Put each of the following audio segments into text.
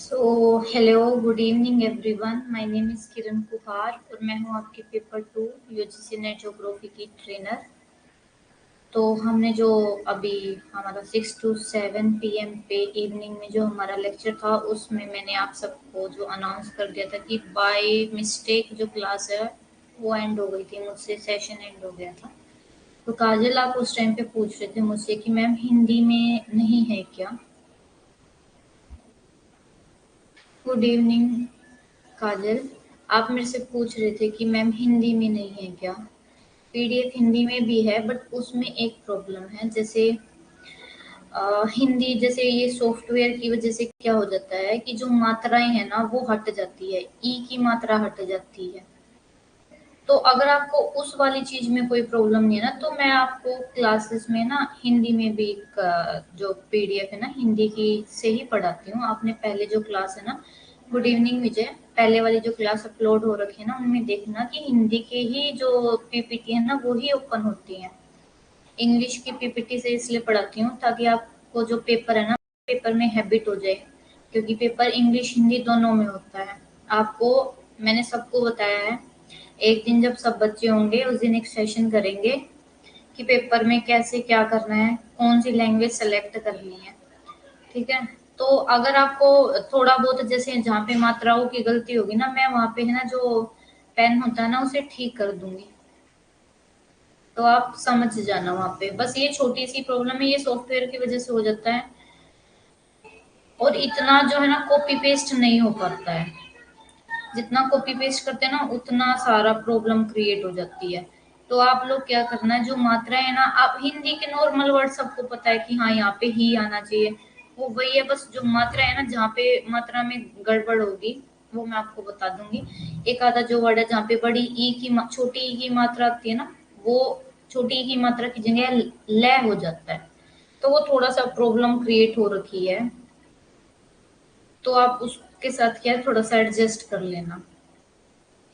Hello good evening everyone. My name is Kiran Kuhar और मैं हूँ आपकी पेपर 2 यूजीसी नेट ज्योग्राफी की ट्रेनर। तो हमने जो अभी हमारा 6 to 7 PM पे इवनिंग में जो हमारा लेक्चर था उसमें मैंने आप सबको जो अनाउंस कर दिया था कि बाय मिस्टेक जो क्लास है वो एंड हो गई थी, मुझसे सेशन एंड हो गया था। तो काजल आप उस टाइम पे पूछ रहे थे मुझसे कि मैम हिंदी में नहीं है क्या। गुड इवनिंग काजल, आप मेरे से पूछ रहे थे कि मैम हिंदी में नहीं है क्या। पीडीएफ हिंदी में भी है बट उसमें एक प्रॉब्लम है। जैसे हिंदी जैसे ये सॉफ्टवेयर की वजह से क्या हो जाता है कि जो मात्राएं हैं ना वो हट जाती है, ई की मात्रा हट जाती है। तो अगर आपको उस वाली चीज में कोई प्रॉब्लम नहीं है ना तो मैं आपको क्लासेस में ना हिंदी में भी जो पीडीएफ है ना हिंदी की से ही पढ़ाती हूँ। आपने पहले जो क्लास है ना, गुड इवनिंग विजय, पहले वाली जो क्लास अपलोड हो रखी है ना उनमें देखना कि हिंदी के ही जो पीपीटी है ना वो ही ओपन होती है। इंग्लिश की पीपीटी से इसलिए पढ़ाती हूँ ताकि आपको जो पेपर है ना पेपर में हैबिट हो जाए, क्योंकि पेपर इंग्लिश हिंदी दोनों में होता है। आपको मैंने सबको बताया है, एक दिन जब सब बच्चे होंगे उस दिन एक सेशन करेंगे कि पेपर में कैसे क्या करना है, कौन सी लैंग्वेज सेलेक्ट करनी है। ठीक है। तो अगर आपको थोड़ा बहुत जैसे जहाँ पे मात्राओं की गलती होगी ना मैं वहां पे है ना जो पेन होता है ना उसे ठीक कर दूंगी। तो आप समझ जाना वहां पे, बस ये छोटी सी प्रॉब्लम है, ये सॉफ्टवेयर की वजह से हो जाता है। और इतना जो है ना कॉपी पेस्ट नहीं हो पाता है। जितना कॉपी पेस्ट करते हैं ना उतना सारा प्रॉब्लम क्रिएट हो जाती है। तो आप लोग क्या करना है, जो मात्रा है ना, आप हिंदी के नॉर्मल वर्ड सबको पता है कि हाँ यहाँ पे ही आना चाहिए, वो वही है। बस जो मात्रा है ना जहाँ पे मात्रा में गड़बड़ होगी वो मैं आपको बता दूंगी। एक आधा जो वर्ड है जहाँ पे बड़ी ई की छोटी ई की मात्रा आती है ना, वो छोटी ई की मात्रा की जगह ल हो जाता है। तो वो थोड़ा सा प्रॉब्लम क्रिएट हो रखी है। तो आप उसके साथ क्या है, थोड़ा सा एडजस्ट कर लेना।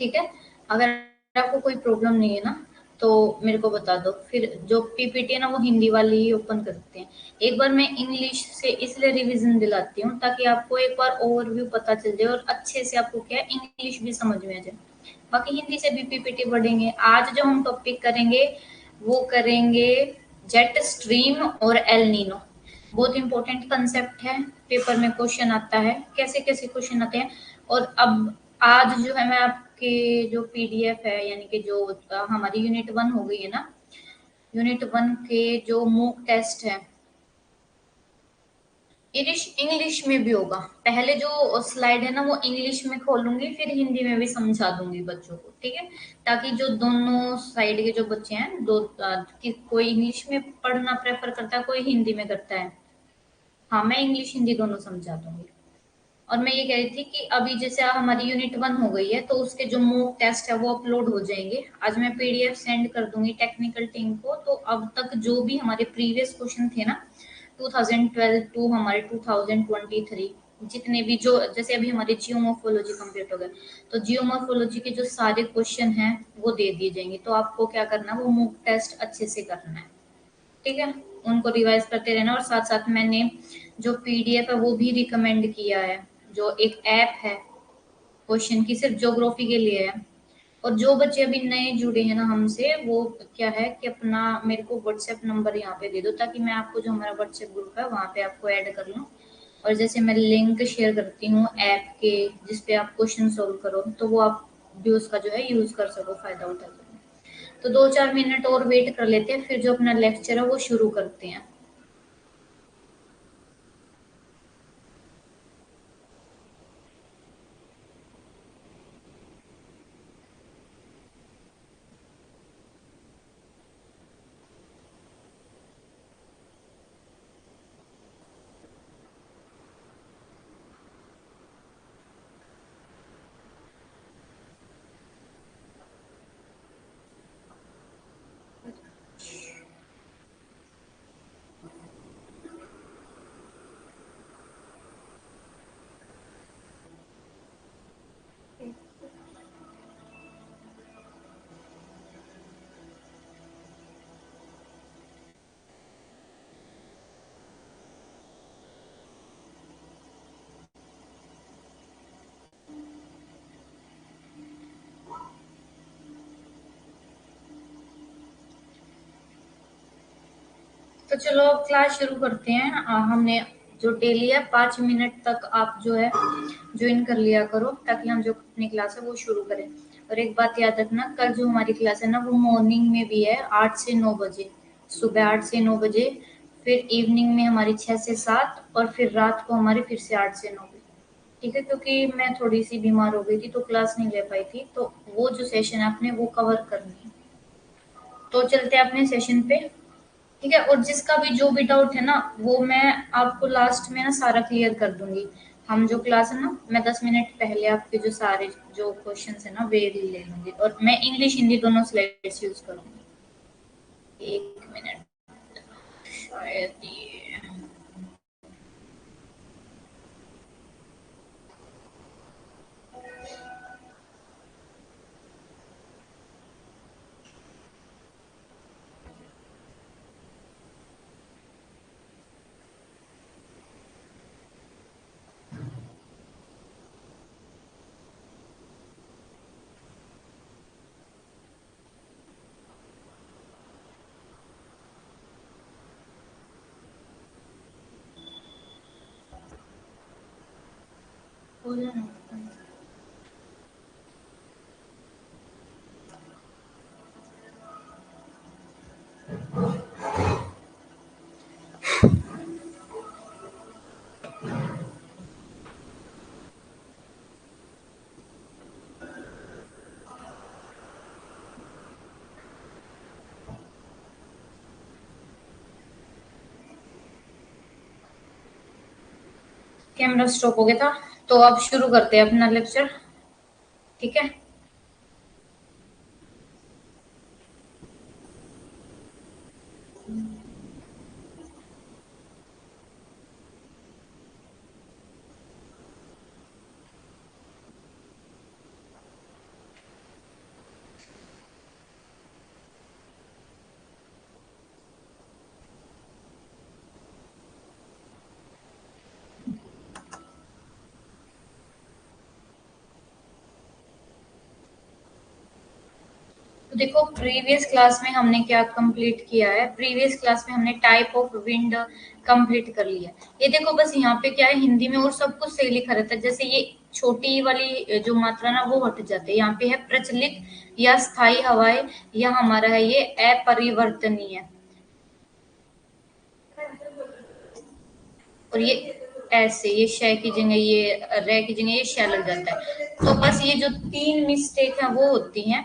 ठीक है। अगर आपको कोई प्रॉब्लम नहीं है ना तो मेरे को बता दो, फिर जो पीपीटी है ना वो हिंदी वाली ही ओपन करते हैं। एक बार मैं इंग्लिश से इसलिए रिवीजन दिलाती हूँ ताकि आपको एक बार ओवरव्यू पता चल जाए और अच्छे से आपको क्या है इंग्लिश भी समझ में आ जाए। बाकी हिंदी से भी पीपीटी पढ़ेंगे। आज जो हम टॉपिक करेंगे वो करेंगे जेट स्ट्रीम और एल नीनो। बहुत इंपॉर्टेंट कंसेप्ट है, पेपर में क्वेश्चन आता है, कैसे कैसे क्वेश्चन आते हैं। और अब आज जो है मैं आपके जो पीडीएफ है यानी कि जो हमारी यूनिट 1 हो गई है ना, यूनिट 1 के जो मॉक टेस्ट है इंग्लिश इंग्लिश में भी होगा। पहले जो स्लाइड है ना वो इंग्लिश में खोलूंगी फिर हिंदी में भी समझा दूंगी बच्चों को। ठीक है। ताकि जो दोनों साइड के जो बच्चे हैं दो कि कोई इंग्लिश में पढ़ना प्रेफर करता है, कोई हिंदी में करता है। हाँ, मैं इंग्लिश हिंदी दोनों समझा दूंगी। और मैं ये कह रही थी कि अभी जैसे हमारी यूनिट 1 हो गई है तो उसके जो मॉक टेस्ट है वो अपलोड हो जाएंगे। आज मैं पीडीएफ सेंड कर दूंगी टेक्निकल टीम को। तो अब तक जो भी हमारे प्रीवियस क्वेश्चन थे ना 2012 टू हमारे 2023, जितने भी जो जैसे अभी हमारे जियोमॉर्फोलॉजी कंप्लीट हो गए तो जियोमॉर्फोलॉजी के जो सारे क्वेश्चन हैं वो दे दिए जाएंगे। तो आपको क्या करना है, वो मॉक टेस्ट अच्छे से करना है। ठीक है। उनको रिवाइज करते रहना। और साथ साथ मैंने जो पीडीएफ है वो भी रिकमेंड किया है, जो एक ऐप है क्वेश्चन की सिर्फ ज्योग्राफी के लिए है। और जो बच्चे अभी नए जुड़े हैं ना हमसे, वो क्या है कि अपना मेरे को व्हाट्सएप नंबर यहाँ पे दे दो ताकि मैं आपको जो हमारा व्हाट्सएप ग्रुप है वहाँ पे आपको ऐड कर लूँ। और जैसे मैं लिंक शेयर करती हूँ ऐप के जिसपे आप क्वेश्चन सोल्व करो तो वो आप भी उसका जो है यूज कर सको, फायदा उठा सको। तो 2-4 मिनट और वेट कर लेते हैं, फिर जो अपना लेक्चर है वो शुरू करते हैं। तो चलो अब क्लास शुरू करते हैं। हमने जो डेली है 5 मिनट तक आप जो है ज्वाइन कर लिया करो, ताकि हम जो अपनी क्लास है वो शुरू करें। और एक बात याद रखना, कल जो हमारी क्लास है ना वो मॉर्निंग में भी है 8 से 9 बजे, सुबह 8 से 9 बजे, फिर इवनिंग में हमारी 6 से 7, और फिर रात को हमारी फिर से 8 से 9 बजे। ठीक है, क्योंकि मैं थोड़ी सी बीमार हो गई थी तो क्लास नहीं ले पाई थी, तो वो जो सेशन है आपने वो कवर करनी है। तो चलते हैं अपने सेशन पे। ठीक है, और जिसका भी जो भी डाउट है ना वो मैं आपको लास्ट में ना सारा क्लियर कर दूंगी। हम जो क्लास है ना, मैं 10 मिनट पहले आपके जो सारे जो क्वेश्चंस है ना वे ले लूंगी, और मैं इंग्लिश हिंदी दोनों स्लाइड्स यूज करूंगी। 1 मिनट, शायद ये हो जाना। कैमरा स्टॉप हो गया था, तो अब शुरू करते हैं अपना लेक्चर। ठीक है, तो देखो प्रीवियस क्लास में हमने क्या कंप्लीट किया है। प्रीवियस क्लास में हमने टाइप ऑफ विंड कंप्लीट कर लिया। ये देखो बस यहाँ पे क्या है, हिंदी में और सब कुछ सही लिखा रहता है। जैसे ये छोटी वाली जो मात्रा ना वो हट जाते हैं। यहाँ पे है प्रचलित या स्थायी हवाएं, या हमारा है ये अपरिवर्तनीय, और ये ऐसे ये शय की जगह ये रे की जगह ये शय लग जाता है। तो बस ये जो 3 मिस्टेक है वो होती हैं।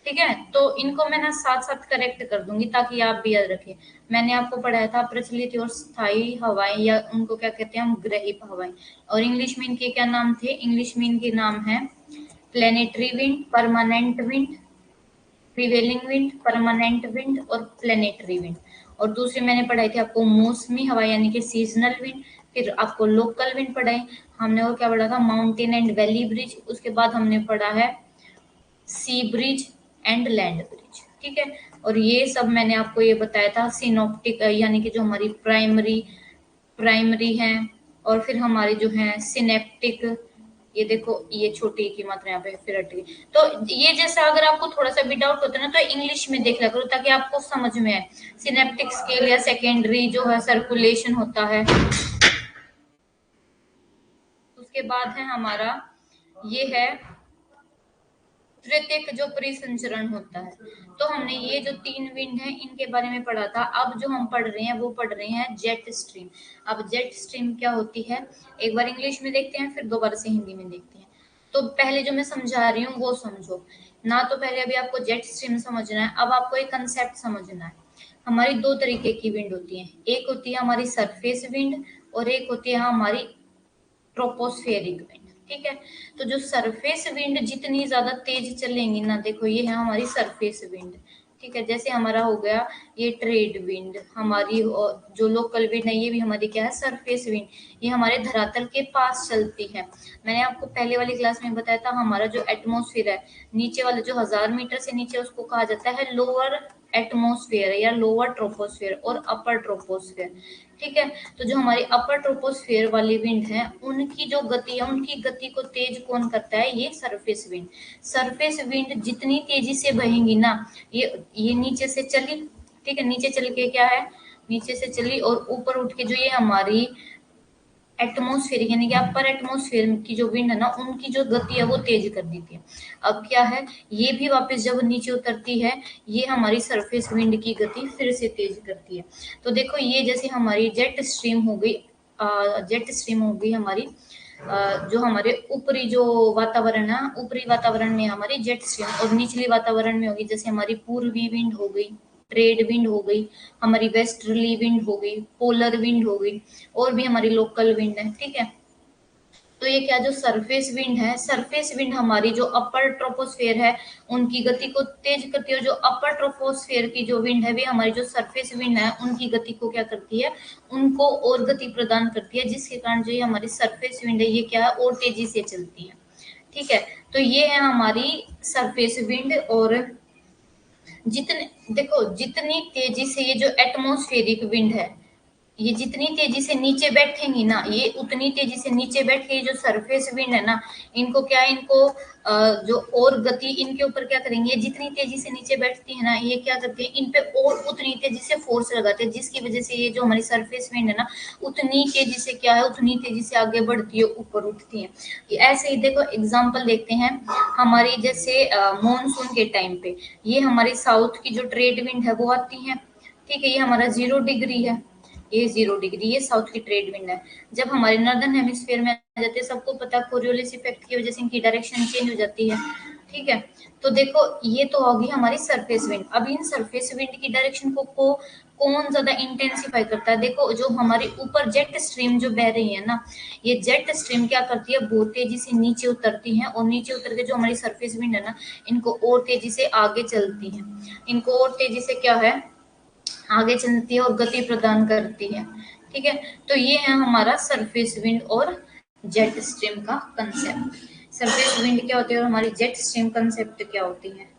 ठीक है, तो इनको मैं ना साथ साथ करेक्ट कर दूंगी ताकि आप भी याद रखें। मैंने आपको पढ़ाया था प्रचलित और स्थायी हवाएं, या उनको क्या कहते हैं हम, ग्रहित हवाएं। और इंग्लिश में इनके क्या नाम थे? इंग्लिश में इनके नाम है planetary wind, permanent wind, prevailing wind, permanent wind और प्लेनेटरी विंड। और दूसरी मैंने पढ़ाई थी आपको मौसमी हवा यानी कि सीजनल विंड। फिर आपको लोकल विंड पढ़ाई हमने, और क्या पढ़ा था? Mountain and valley bridge. उसके बाद हमने पढ़ा है सी ब्रिज एंड लैंड ब्रिज। ठीक है, और ये सब मैंने आपको ये बताया था सिनोप्टिक यानी कि जो हमारी प्राइमरी प्राइमरी है, और फिर हमारे जो है सिनेप्टिक। ये देखो ये छोटी की मात्रा यहाँ पे फिर हट गई। तो ये जैसा अगर आपको थोड़ा सा भी डाउट होता है ना, तो इंग्लिश में देख लिया करो ताकि आपको समझ में आए। सिनेप्टिक स्केल या सेकेंडरी जो है सर्कुलेशन होता है। उसके बाद है हमारा ये है तृतीयक जो परिसंचरण होता है। तो हमने ये जो 3 विंड है इनके बारे में पढ़ा था। अब जो हम पढ़ रहे हैं वो पढ़ रहे हैं जेट स्ट्रीम। अब जेट स्ट्रीम क्या होती है, एक बार इंग्लिश में देखते हैं, फिर दोबारा से हिंदी में देखते हैं। तो पहले जो मैं समझा रही हूँ वो समझो ना। तो पहले अभी आपको जेट स्ट्रीम समझना है। अब आपको एक कंसेप्ट समझना है। हमारी 2 तरीके की विंड होती है। एक होती है हमारी सरफेस विंड, और एक होती है हमारी ट्रोपोस्फेरिक विंड। ठीक है, तो जो सरफेस विंड जितनी ज्यादा तेज चलेंगी ना, देखो ये है हमारी सरफेस विंड। ठीक है, जैसे हमारा हो गया ये ट्रेड विंड हमारी, जो लोकल विंड है ये भी हमारी क्या है, सरफेस विंड। ये हमारे धरातल के पास चलती है। मैंने आपको पहले वाली क्लास में बताया था हमारा जो एटमोसफियर है, नीचे वाला जो 1000 मीटर से नीचे, उसको कहा जाता है लोअर एटमोसफियर या लोअर ट्रोपोस्फियर और अपर ट्रोपोस्फियर। ठीक है, तो जो हमारी अपर ट्रोपोस्फियर वाली विंड है उनकी जो गति है, उनकी गति को तेज कौन करता है? ये सरफेस विंड। सरफेस विंड जितनी तेजी से बहेंगी ना, ये नीचे से चली, ठीक है, नीचे चल के क्या है नीचे से चली और ऊपर उठ के जो ये हमारी एटमोस्फेयर यानी कि अपर एटमोस्फेयर की जो विंड है ना, उनकी जो गति है वो तेज कर देती है। अब क्या है, ये भी वापस जब नीचे उतरती है, ये हमारी सरफेस विंड की गति फिर से तेज करती है। तो देखो ये जैसे हमारी जेट स्ट्रीम हो गई, जेट स्ट्रीम हो गई हमारी, जो हमारे ऊपरी जो वातावरण है, ऊपरी वातावरण में हमारी जेट स्ट्रीम, और निचली वातावरण में होगी जैसे हमारी पूर्वी विंड हो गई, ट्रेड विंड हो गई, हमारी वेस्टर्ली विंड हो गई, पोलर विंड हो गई, और भी हमारी लोकल विंड है। ठीक है, तो ये क्या, जो सरफेस विंड है, सरफेस विंड हमारी जो अपर ट्रोपोस्फेयर है उनकी गति को तेज करती है, और जो अपर ट्रोपोस्फेयर की जो विंड है वे हमारी जो सरफेस विंड है उनकी गति को क्या करती है, उनको और गति प्रदान करती है, जिसके कारण जो ये हमारी सरफेस विंड है ये क्या है, और तेजी से चलती है। ठीक है, तो ये है हमारी सरफेस विंड। और जितने देखो, जितनी तेजी से ये जो एटमोस्फेरिक विंड है, ये जितनी तेजी से नीचे बैठेंगी ना, ये उतनी तेजी से नीचे बैठ के जो सरफेस विंड है ना, इनको क्या है, इनको जो और गति इनके ऊपर क्या करेंगे, जितनी तेजी से नीचे बैठती है ना, ये क्या करती है, इन पे और उतनी तेजी से फोर्स लगाते हैं, जिसकी वजह से ये जो हमारी सरफेस विंड है ना, उतनी तेजी से क्या है, उतनी तेजी से आगे बढ़ती है, ऊपर उठती है। ऐसे ही देखो एग्जाम्पल देखते हैं हमारी, जैसे मॉनसून के टाइम पे ये हमारी साउथ की जो ट्रेड विंड है वो आती है। ठीक है, ये हमारा 0 डिग्री है, ये 0 डिग्री, ये साउथ की ट्रेड विंड है। जब हमारे नॉर्दर्न हेमिस्फीयर में आ जाते हैं, सबको पता कोरियोलिस इफेक्ट की वजह से इनकी डायरेक्शन चेंज हो जाती है। ठीक है, तो देखो ये तो होगी हमारी सरफेस विंड। अब इन सरफेस विंड की डायरेक्शन को कौन ज्यादा इंटेंसिफाई करता है, देखो जो हमारे ऊपर जेट स्ट्रीम जो बह रही है ना, ये जेट स्ट्रीम क्या करती है, बहुत तेजी से नीचे उतरती है, और नीचे उतर के जो हमारी सरफेस विंड है ना, इनको और तेजी से आगे चलती है, इनको और तेजी से क्या है, आगे चलती है और गति प्रदान करती है। ठीक है, तो ये है हमारा सरफेस विंड और जेट स्ट्रीम का कंसेप्ट। सरफेस विंड क्या होती है और हमारी जेट स्ट्रीम कंसेप्ट क्या होती है।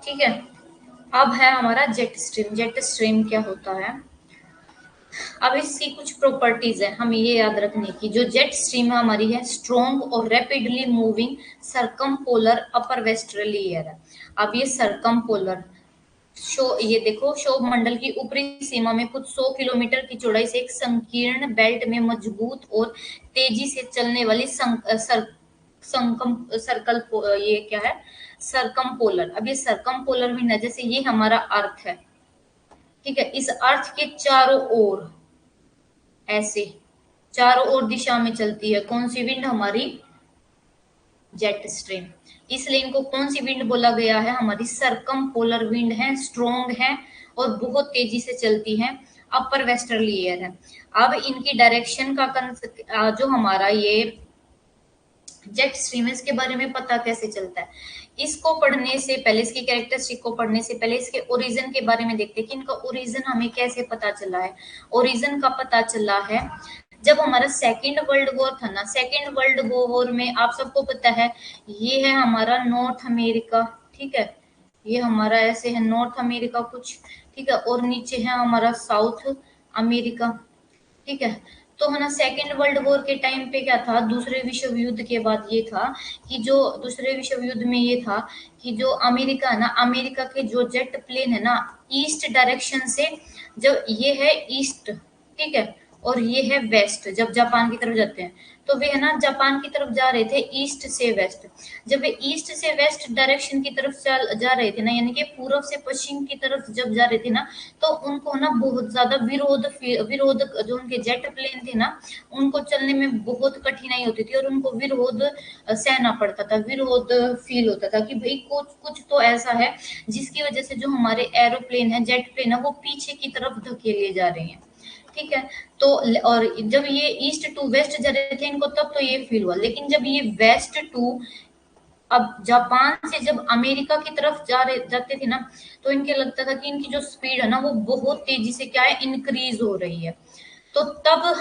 ठीक है, अब है हमारा जेट स्ट्रीम। जेट स्ट्रीम क्या होता है, अब इसकी कुछ प्रॉपर्टीज है हमें ये याद रखने की। जो जेट स्ट्रीम हमारी है, स्ट्रॉन्ग और रैपिडली मूविंग सरकम पोलर अपर वेस्टर्ली एयर है। अब ये सरकम पोलर ये देखो, क्षोभ मंडल की ऊपरी सीमा में कुछ 100 किलोमीटर की चौड़ाई से एक संकीर्ण बेल्ट में मजबूत और तेजी से चलने वाली सर्कल, ये क्या है, सरकम पोलर। अब ये सरकम पोलर विंड है, जैसे ये हमारा अर्थ है। ठीक है, इस अर्थ के चारों ओर ऐसे चारों ओर दिशा में चलती है कौन सी विंड, हमारी जेट स्ट्रीम। इसलिए इनको कौन सी विंड बोला गया है, हमारी सरकम पोलर विंड है, स्ट्रॉन्ग है और बहुत तेजी से चलती है, अपर वेस्टर्ली एयर है। अब इनकी डायरेक्शन का जो हमारा ये जेट स्ट्रीम है, इसके बारे में पता कैसे चलता है, इसको पढ़ने से पहले, इसकी कैरेक्टरिस्टिक को पढ़ने से पहले इसके ओरिजिन के बारे में देखते हैं कि इनका ओरिजिन हमें कैसे पता चला है। ओरिजिन का पता चला है जब हमारा सेकेंड वर्ल्ड वॉर था ना, सेकेंड वर्ल्ड वॉर में आप सबको पता है, ये है हमारा नॉर्थ अमेरिका। ठीक है, ये हमारा ऐसे है नॉर्थ अमेरिका कुछ। ठीक है, और नीचे है हमारा साउथ अमेरिका। ठीक है, तो है ना, सेकेंड वर्ल्ड वॉर के टाइम पे क्या था, दूसरे विश्व युद्ध के बाद ये था कि जो दूसरे विश्व युद्ध में ये था कि जो अमेरिका है ना, अमेरिका के जो जेट प्लेन है ना, ईस्ट डायरेक्शन से, जब ये है ईस्ट, ठीक है, और ये है वेस्ट, जब जापान की तरफ जाते हैं, तो वे है ना जापान की तरफ जा रहे थे ईस्ट से वेस्ट। जब वे ईस्ट से वेस्ट डायरेक्शन की तरफ चल जा रहे थे ना, यानी कि पूर्व से पश्चिम की तरफ जब जा रहे थे ना, तो उनको ना बहुत ज्यादा विरोध जो उनके जेट प्लेन थे ना, उनको चलने में बहुत कठिनाई होती थी और उनको विरोध सहना पड़ता था, विरोध फील होता था कि भाई कुछ कुछ तो ऐसा है जिसकी वजह से जो हमारे एरोप्लेन है, जेट प्लेन है, वो पीछे की तरफ धकेले जा रहे हैं। ठीक है, तो और जब ये ईस्ट टू वेस्ट जा रहे थे इनको, तब तो ये फील हुआ, लेकिन जब ये वेस्ट टू, अब जापान से जब अमेरिका की तरफ जाते थे ना, तो इनके लगता था कि इनकी जो स्पीड है ना, वो बहुत तेजी से क्या है, इंक्रीज हो रही है। तो तब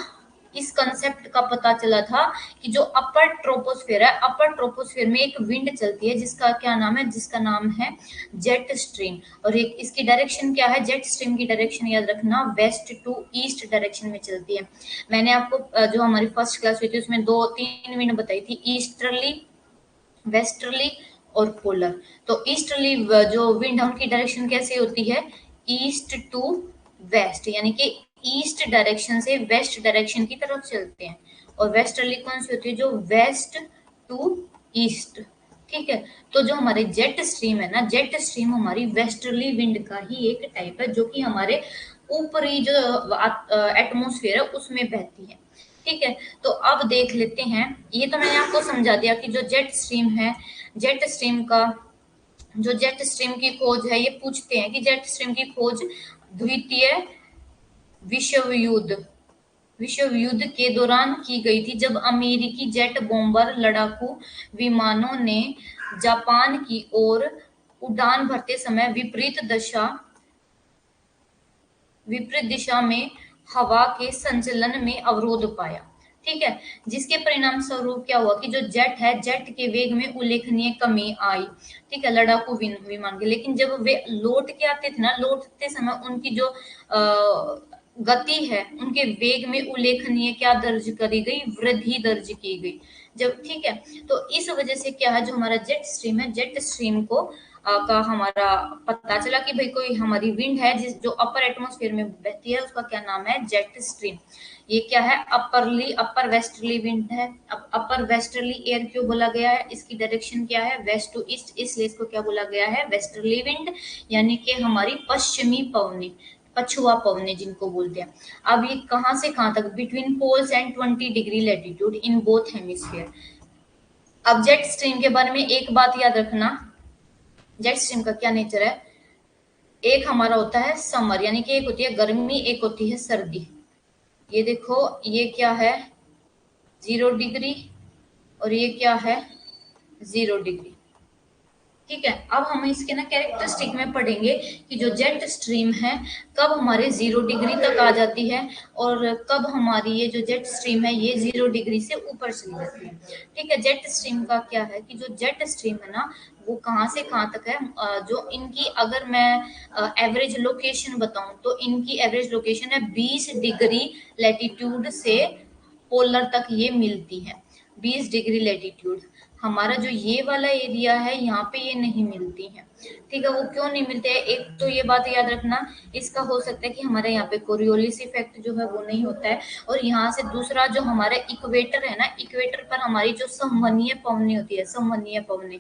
इस कंसेप्ट का पता चला था कि जो अपर ट्रोपोस्फेयर है, अपर ट्रोपोस्फेयर में एक विंड चलती है जिसका क्या नाम है, जिसका नाम है जेट स्ट्रीम। और एक इसकी डायरेक्शन क्या है, जेट स्ट्रीम की डायरेक्शन याद रखना, वेस्ट टू ईस्ट डायरेक्शन में चलती है। मैंने आपको जो हमारी फर्स्ट क्लास हुई थी उसमें 2-3 विंड बताई थी, ईस्टर्ली, वेस्टर्ली और पोलर। तो ईस्टर्ली जो विंड है उनकी डायरेक्शन कैसे होती है, ईस्ट टू वेस्ट, यानी कि ईस्ट डायरेक्शन से वेस्ट डायरेक्शन की तरफ चलते हैं। और वेस्टर्ली कौन सी होती है, जो वेस्ट टू ईस्ट। ठीक है, तो जो हमारे जेट स्ट्रीम है ना, जेट स्ट्रीम हमारी वेस्टर्ली विंड का ही एक टाइप है, जो कि हमारे ऊपरी जो एटमोसफियर है उसमें बहती है। ठीक है, तो अब देख लेते हैं, ये तो मैंने आपको समझा दिया कि जो जेट स्ट्रीम है, जेट स्ट्रीम का जो जेट स्ट्रीम की खोज है, ये पूछते हैं कि जेट स्ट्रीम की खोज द्वितीय विश्व युद्ध विश्व युद्ध के दौरान की गई थी, जब अमेरिकी जेट बॉम्बर लड़ाकू विमानों ने जापान की ओर उड़ान भरते समय विपरीत दिशा में हवा के संचलन में अवरोध पाया। ठीक है, जिसके परिणाम स्वरूप क्या हुआ कि जो जेट है, जेट के वेग में उल्लेखनीय कमी आई। ठीक है, लड़ाकू विमान के, लेकिन जब वे लौट के आते थे ना, लौटते समय उनकी जो गति है, उनके वेग में उल्लेखनीय क्या दर्ज करी गई, वृद्धि दर्ज की गई। जब ठीक है, तो इस वजह से क्या है, जो हमारा जेट स्ट्रीम है, जेट स्ट्रीम को का हमारा पता चला कि भाई कोई हमारी विंड है जिस जो अपर एटमॉस्फेयर में बहती है, उसका क्या नाम है, जेट स्ट्रीम। ये क्या है, अपर वेस्टर्ली विंड है। अब अपर वेस्टर्ली एयर क्यों बोला गया है, इसकी डायरेक्शन क्या है, वेस्ट टू ईस्ट, इसलिए इसको क्या बोला गया है, वेस्टर्ली विंड, यानी कि हमारी पश्चिमी पवनी, पछुआ पवने जिनको बोलते हैं। अब ये कहां से कहां तक, between poles and 20 degree latitude in both hemisphere. अब जेट स्ट्रीम के बारे में एक बात याद रखना, जेट स्ट्रीम का क्या नेचर है, एक हमारा होता है समर, यानी कि एक होती है गर्मी, एक होती है सर्दी। ये देखो, ये क्या है, 0 डिग्री, और ये क्या है, 0 डिग्री। ठीक है, अब हम इसके ना कैरेक्टरिस्टिक में पढ़ेंगे कि जो जेट स्ट्रीम है कब हमारे 0 डिग्री तक आ जाती है, और कब हमारी ये जो जेट स्ट्रीम है ये 0 डिग्री से ऊपर चली जाती है। ठीक है, जेट स्ट्रीम का क्या है कि जो जेट स्ट्रीम है ना, वो कहाँ से कहाँ तक है, जो इनकी अगर मैं एवरेज लोकेशन बताऊं, तो इनकी एवरेज लोकेशन है 20 डिग्री लैटिट्यूड से पोलर तक ये मिलती है। 20 डिग्री लैटिट्यूड, हमारा जो ये वाला एरिया है यहाँ पे ये नहीं मिलती है। ठीक है, वो क्यों नहीं मिलते हैं, एक तो ये बात याद रखना, इसका हो सकता है कि हमारे यहाँ पे कोरियोलिस इफेक्ट जो है वो नहीं होता है, और यहाँ से दूसरा जो हमारा इक्वेटर है ना, इक्वेटर पर हमारी जो संवहनीय पवनी होती है, संवहनीय पवनी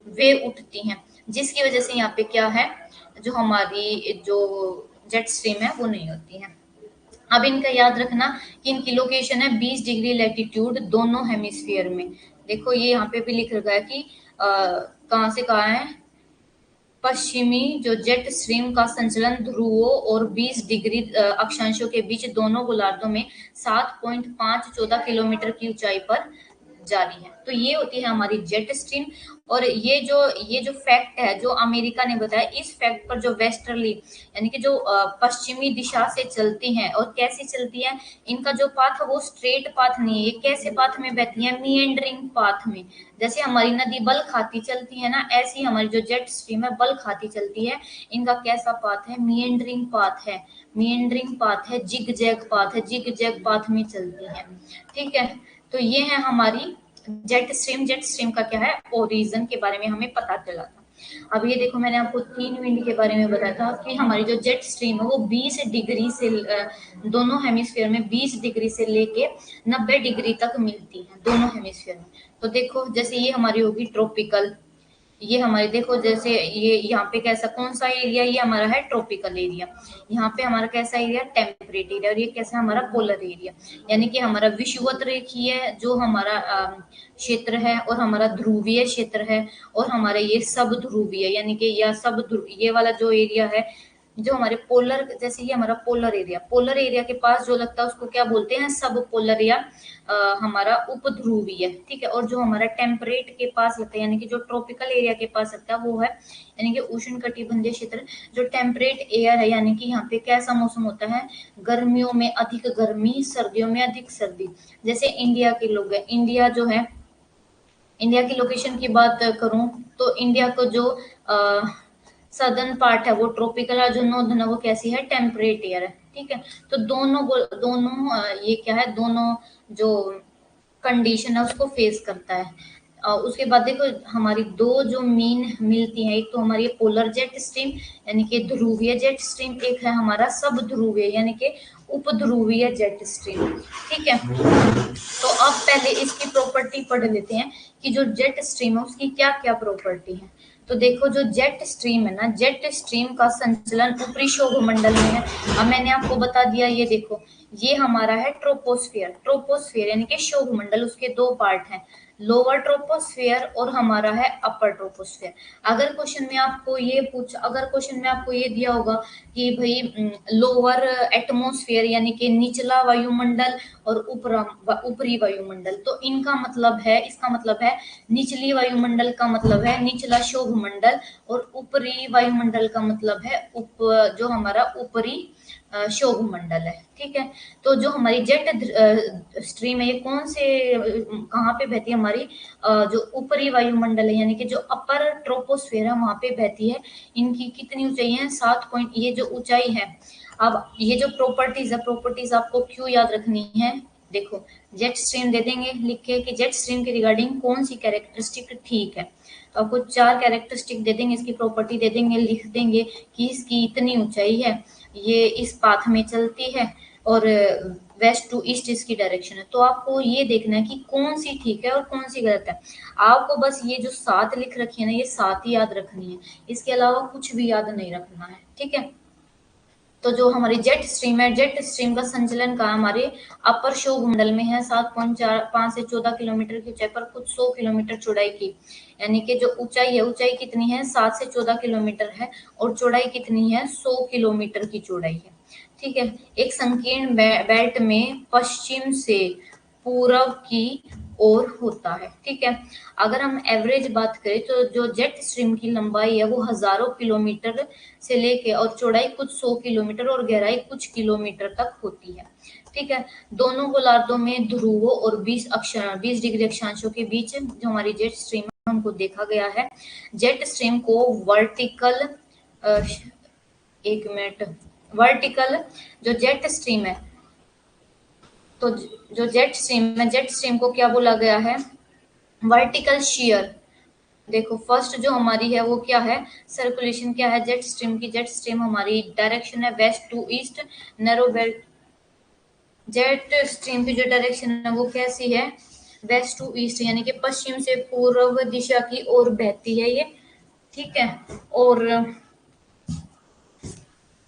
वे उठती हैं, जिसकी वजह से यहाँ पे क्या है, जो हमारी जो जेट स्ट्रीम है वो नहीं होती है। अब इनका याद रखना कि इनकी लोकेशन है 20 डिग्री लैटिट्यूड दोनों हेमिस्फीयर में। देखो ये यहाँ पे भी लिख रखा है कि कहाँ से कहाँ है, पश्चिमी जो जेट स्ट्रीम का संचलन ध्रुवों और 20 डिग्री अक्षांशों के बीच दोनों गोलार्धों में 7.514 किलोमीटर की ऊंचाई पर जारी है। तो ये होती है हमारी जेट स्ट्रीम। और ये जो फैक्ट है जो अमेरिका ने बताया, इस फैक्ट पर जो वेस्टर्ली यानी कि जो पश्चिमी दिशा से चलती हैं, और कैसे चलती है, इनका जो पाथ है वो स्ट्रेट पाथ नहीं है, ये कैसे पाथ में बहती है, मीएंडरिंग पाथ में। जैसे हमारी नदी बल खाती चलती है ना, ऐसी हमारी जो जेट स्ट्रीम है बल खाती चलती है। इनका कैसा पाथ है, मीएंडरिंग पाथ है, मीएंडरिंग पाथ है, जिग जैग पाथ है, जिग जैग पाथ में चलती है। ठीक है, तो ये है हमारी जेट स्ट्रीम। जेट स्ट्रीम का क्या है, ओरिजिन के बारे में हमें पता चला था। अब ये देखो, मैंने आपको 3 विंड के बारे में बताया था कि हमारी जो जेट स्ट्रीम है वो 20 डिग्री से दोनों हेमिस्फीयर में 20 डिग्री से लेके 90 डिग्री तक मिलती है दोनों हेमिस्फीयर में। तो देखो, जैसे ये हमारी होगी ट्रॉपिकल, ये हमारे देखो, जैसे ये यहाँ पे कैसा, कौन सा एरिया, ये हमारा है ट्रॉपिकल एरिया। यहाँ पे हमारा कैसा एरिया, टेम्परेट एरिया, और ये कैसा हमारा पोलर एरिया। यानी कि हमारा विषुवत रेखीय जो हमारा क्षेत्र है, और हमारा ध्रुवीय क्षेत्र है, और हमारे ये सब ध्रुवीय, यानी कि या सब ये वाला जो एरिया है, जो हमारे पोलर, जैसे ये हमारा पोलर एरिया, पोलर एरिया के पास जो लगता है उसको क्या बोलते हैं, सब पोलर, या हमारा उपध्रुवीय। ठीक है, और जो हमारा टेम्परेट के पास लगता है, यानी कि जो ट्रॉपिकल एरिया के पास लगता है वो है, यानी कि उष्ण कटिबंधीय क्षेत्र। जो टेम्परेट एयर है, यानी कि यहाँ पे कैसा मौसम होता है, गर्मियों में अधिक गर्मी, सर्दियों में अधिक सर्दी। जैसे इंडिया के लोग हैं, इंडिया जो है, इंडिया की लोकेशन की बात करूं, तो इंडिया को जो सदर्न पार्ट है वो ट्रॉपिकल है, जो नॉर्दर्न है वो कैसी है, टेम्परेट एयर है। ठीक है, तो दोनों ये क्या है, दोनों जो कंडीशन है उसको फेस करता है। उसके बाद देखो हमारी दो जो मीन मिलती हैं, एक तो हमारी पोलर जेट स्ट्रीम यानी कि ध्रुवीय जेट स्ट्रीम, एक है हमारा सब ध्रुवीय यानी कि उपध्रुवीय जेट स्ट्रीम। ठीक है, तो अब पहले इसकी प्रॉपर्टी पढ़ लेते हैं कि जो जेट स्ट्रीम है उसकी क्या क्या प्रॉपर्टी है। तो देखो जो जेट स्ट्रीम है ना, जेट स्ट्रीम का संचलन ऊपरी शोभ मंडल में है। अब मैंने आपको बता दिया, ये देखो ये हमारा है ट्रोपोस्फियर, ट्रोपोस्फियर यानी कि शोभ मंडल, उसके दो पार्ट हैं, लोअर ट्रोपोस्फियर और हमारा है अपर ट्रोपोस्फियर। अगर क्वेश्चन में आपको ये अगर क्वेश्चन में आपको ये दिया होगा कि भाई लोअर एटमोस्फियर यानी कि निचला वायुमंडल और ऊपरी वायुमंडल, तो इनका मतलब है, इसका मतलब है निचली वायुमंडल का मतलब है निचला शोभ मंडल और ऊपरी वायुमंडल का मतलब है जो हमारा ऊपरी शोभ मंडल है। ठीक है, तो जो हमारी जेट स्ट्रीम है ये कौन से कहाँ पे बहती है, हमारी जो ऊपरी वायुमंडल है यानी कि जो अपर ट्रोपोस्फेयर है वहां पे बहती है। इनकी कितनी ऊंचाई है, 7 पॉइंट, ये जो ऊंचाई है। अब ये जो प्रॉपर्टीज है, प्रॉपर्टीज आपको क्यों याद रखनी है, देखो जेट स्ट्रीम दे देंगे लिख के कि जेट स्ट्रीम के रिगार्डिंग कौन सी कैरेक्टरिस्टिक ठीक है, तो आपको 4 कैरेक्टरिस्टिक दे देंगे, इसकी प्रॉपर्टी दे देंगे, लिख देंगे कि इसकी इतनी ऊंचाई है, ये इस पाथ में चलती है और वेस्ट टू ईस्ट इसकी डायरेक्शन है। तो आपको ये देखना है कि कौन सी ठीक है और कौन सी गलत है। आपको बस ये जो 7 लिख रखी है ना, ये 7 ही याद रखनी है, इसके अलावा कुछ भी याद नहीं रखना है। ठीक है, तो जो हमारी जेट स्ट्रीम है, जेट स्ट्रीम का संचलन का हमारे अपर शोभ मंडल में है, 7.45 से 14 किलोमीटर की ऊंचाई पर, कुछ 100 किलोमीटर चौड़ाई की, यानी कि जो ऊंचाई है, ऊंचाई कितनी है 7 से 14 किलोमीटर है और चौड़ाई कितनी है 100 किलोमीटर की चौड़ाई है। ठीक है, एक संकीर्ण बेल्ट में पश्चिम से पूर्व की ओर होता है। ठीक है, अगर हम एवरेज बात करें तो जो जेट स्ट्रीम की लंबाई है वो हजारों किलोमीटर से लेके और चौड़ाई कुछ 100 किलोमीटर और गहराई कुछ किलोमीटर तक होती है। ठीक है, दोनों गोलार्धों में ध्रुवों और 20 डिग्री अक्षांशों के बीच जो हमारी जेट स्ट्रीम है उनको देखा गया है। जेट स्ट्रीम को वर्टिकल, एक मिनट, वर्टिकल जो जेट स्ट्रीम है, तो जो जेट स्ट्रीम है, जेट स्ट्रीम को क्या बोला गया है, वर्टिकल शियर। देखो फर्स्ट जो हमारी है वो क्या है, सर्कुलेशन क्या है जेट स्ट्रीम की, जेट स्ट्रीम हमारी डायरेक्शन है west to east, narrow belt. Jet stream की जो डायरेक्शन है वो कैसी है, वेस्ट टू ईस्ट यानी कि पश्चिम से पूर्व दिशा की ओर बहती है ये। ठीक है, और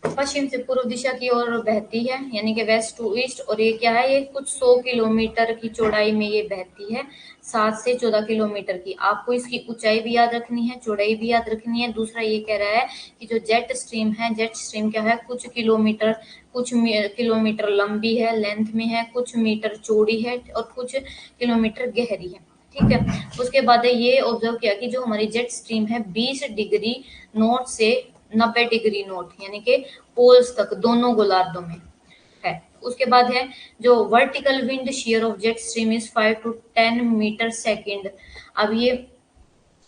पश्चिम से पूर्व दिशा की ओर बहती है यानी कि वेस्ट टू ईस्ट, और ये क्या है, ये कुछ 100 किलोमीटर की चौड़ाई में ये बहती है, 7 से 14 किलोमीटर की। आपको इसकी ऊंचाई भी याद रखनी है, चौड़ाई भी याद रखनी है। दूसरा ये कह रहा है कि जो जेट स्ट्रीम है, जेट स्ट्रीम क्या है, कुछ किलोमीटर लंबी है, लेंथ में है, कुछ मीटर चौड़ी है और कुछ किलोमीटर गहरी है। ठीक है, उसके बाद ये ऑब्जर्व किया कि जो हमारी जेट स्ट्रीम है 20 डिग्री नॉर्थ से 90 डिग्री नॉर्थ यानी कि पोल्स तक दोनों गोलार्धों में है। उसके बाद है जो vertical wind shear of jet stream is 5 to 10 metre second. अब ये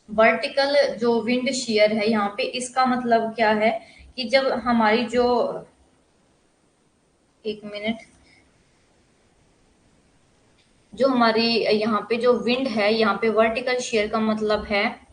वर्टिकल जो विंड शेयर है यहाँ पे, इसका मतलब क्या है कि जब हमारी जो, एक मिनट, जो हमारी यहाँ पे जो विंड है, यहाँ पे वर्टिकल शेयर का मतलब है,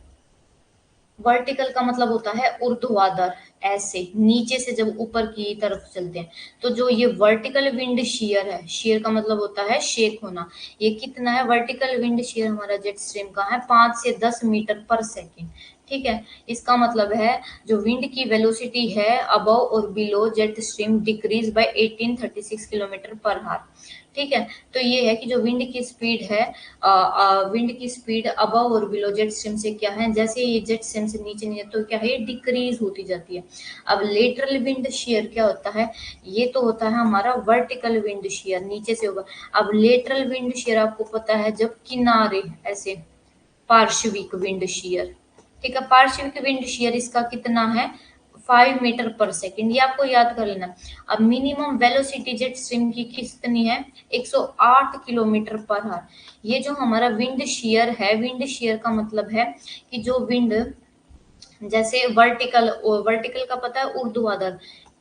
वर्टिकल का मतलब होता है ऊर्ध्वाधर, ऐसे नीचे से जब ऊपर की तरफ चलते हैं। तो जो ये वर्टिकल विंड शेयर है, शेयर का मतलब होता है शेक होना, ये कितना है, वर्टिकल विंड शेयर हमारा जेट स्ट्रीम का है 5 से 10 मीटर पर सेकेंड। ठीक है, इसका मतलब है जो विंड की वेलोसिटी है अबव और below jet stream decrease by 1836 kilometre per hour. ठीक है, तो ये है कि जो विंड की स्पीड है, विंड की स्पीड अबव और बिलो जेट स्ट्रीम से क्या है, जैसे ये जेट स्ट्रीम से नीचे नहीं है तो क्या है, डिक्रीज होती जाती है। अब लेटरल विंड शेयर क्या होता है, ये तो होता है हमारा वर्टिकल विंड शेयर, नीचे से होगा। अब लेटरल विंड शेयर आपको पता है जब किनारे ऐसे, पार्श्विक विंड शेयर। ठीक है, पार्श्विक विंड शेयर इसका कितना है, 5 मीटर पर सेकेंड, ये आपको याद कर लेना। अब मिनिमम वेलोसिटी जेट स्ट्रीम की कितनी है, 108 किलोमीटर पर आवर। ये जो हमारा विंड शेयर है, विंड शेयर का मतलब है कि जो विंड, जैसे वर्टिकल, वर्टिकल का पता है ऊर्ध्वाधर,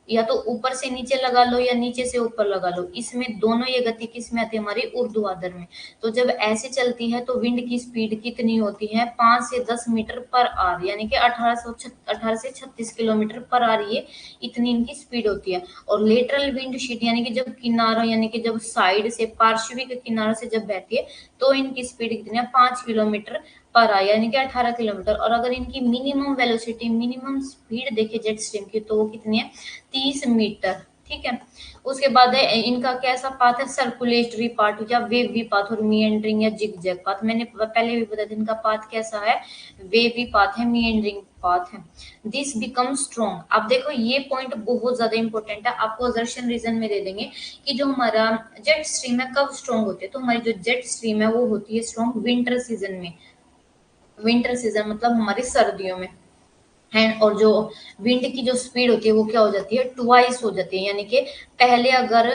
या तो ऊपर से नीचे लगा लो या नीचे से ऊपर लगा लो, इसमें दोनों ये गति किस में आती है, हमारी ऊर्ध्वाधर में। तो जब ऐसे चलती है तो विंड की स्पीड कितनी होती है, 5 से 10 मीटर पर आवर, यानी कि 18 से 36 किलोमीटर पर आवर, ये इतनी इनकी स्पीड होती है। और लेटरल विंड शीट यानी कि जब किनारों, यानी कि जब साइड से, पार्श्विक किनारों से जब बहती है तो इनकी स्पीड कितनी है, 5 किलोमीटर पर आवर, यानी कि 18 किलोमीटर। और अगर इनकी मिनिमम वेलोसिटी, मिनिमम स्पीड देखे जेट स्ट्रीम की, तो वो कितनी है, 30 मीटर। ठीक है। उसके बाद है इनका कैसा पाथ है, सर्कुलेटरी पाथ या वेवी पाथ और मिएंडरिंग या जिगजैग पाथ। मैंने पहले भी बताया इनका पाथ कैसा है, वेवी पाथ है, मिएंडरिंग पाथ है। This become strong. अब देखो ये पॉइंट बहुत ज्यादा इंपॉर्टेंट है, आपको असर्शन रीजन में दे देंगे कि जो हमारा जेट स्ट्रीम है कब स्ट्रॉन्ग होती है, तो हमारी जो जेट स्ट्रीम है वो होती है स्ट्रॉन्ग विंटर सीजन में। विंटर सीजन मतलब हमारी सर्दियों में है। और जो विंड की जो स्पीड होती है वो क्या हो जाती है, ट्वाइस हो जाती है, यानी कि पहले अगर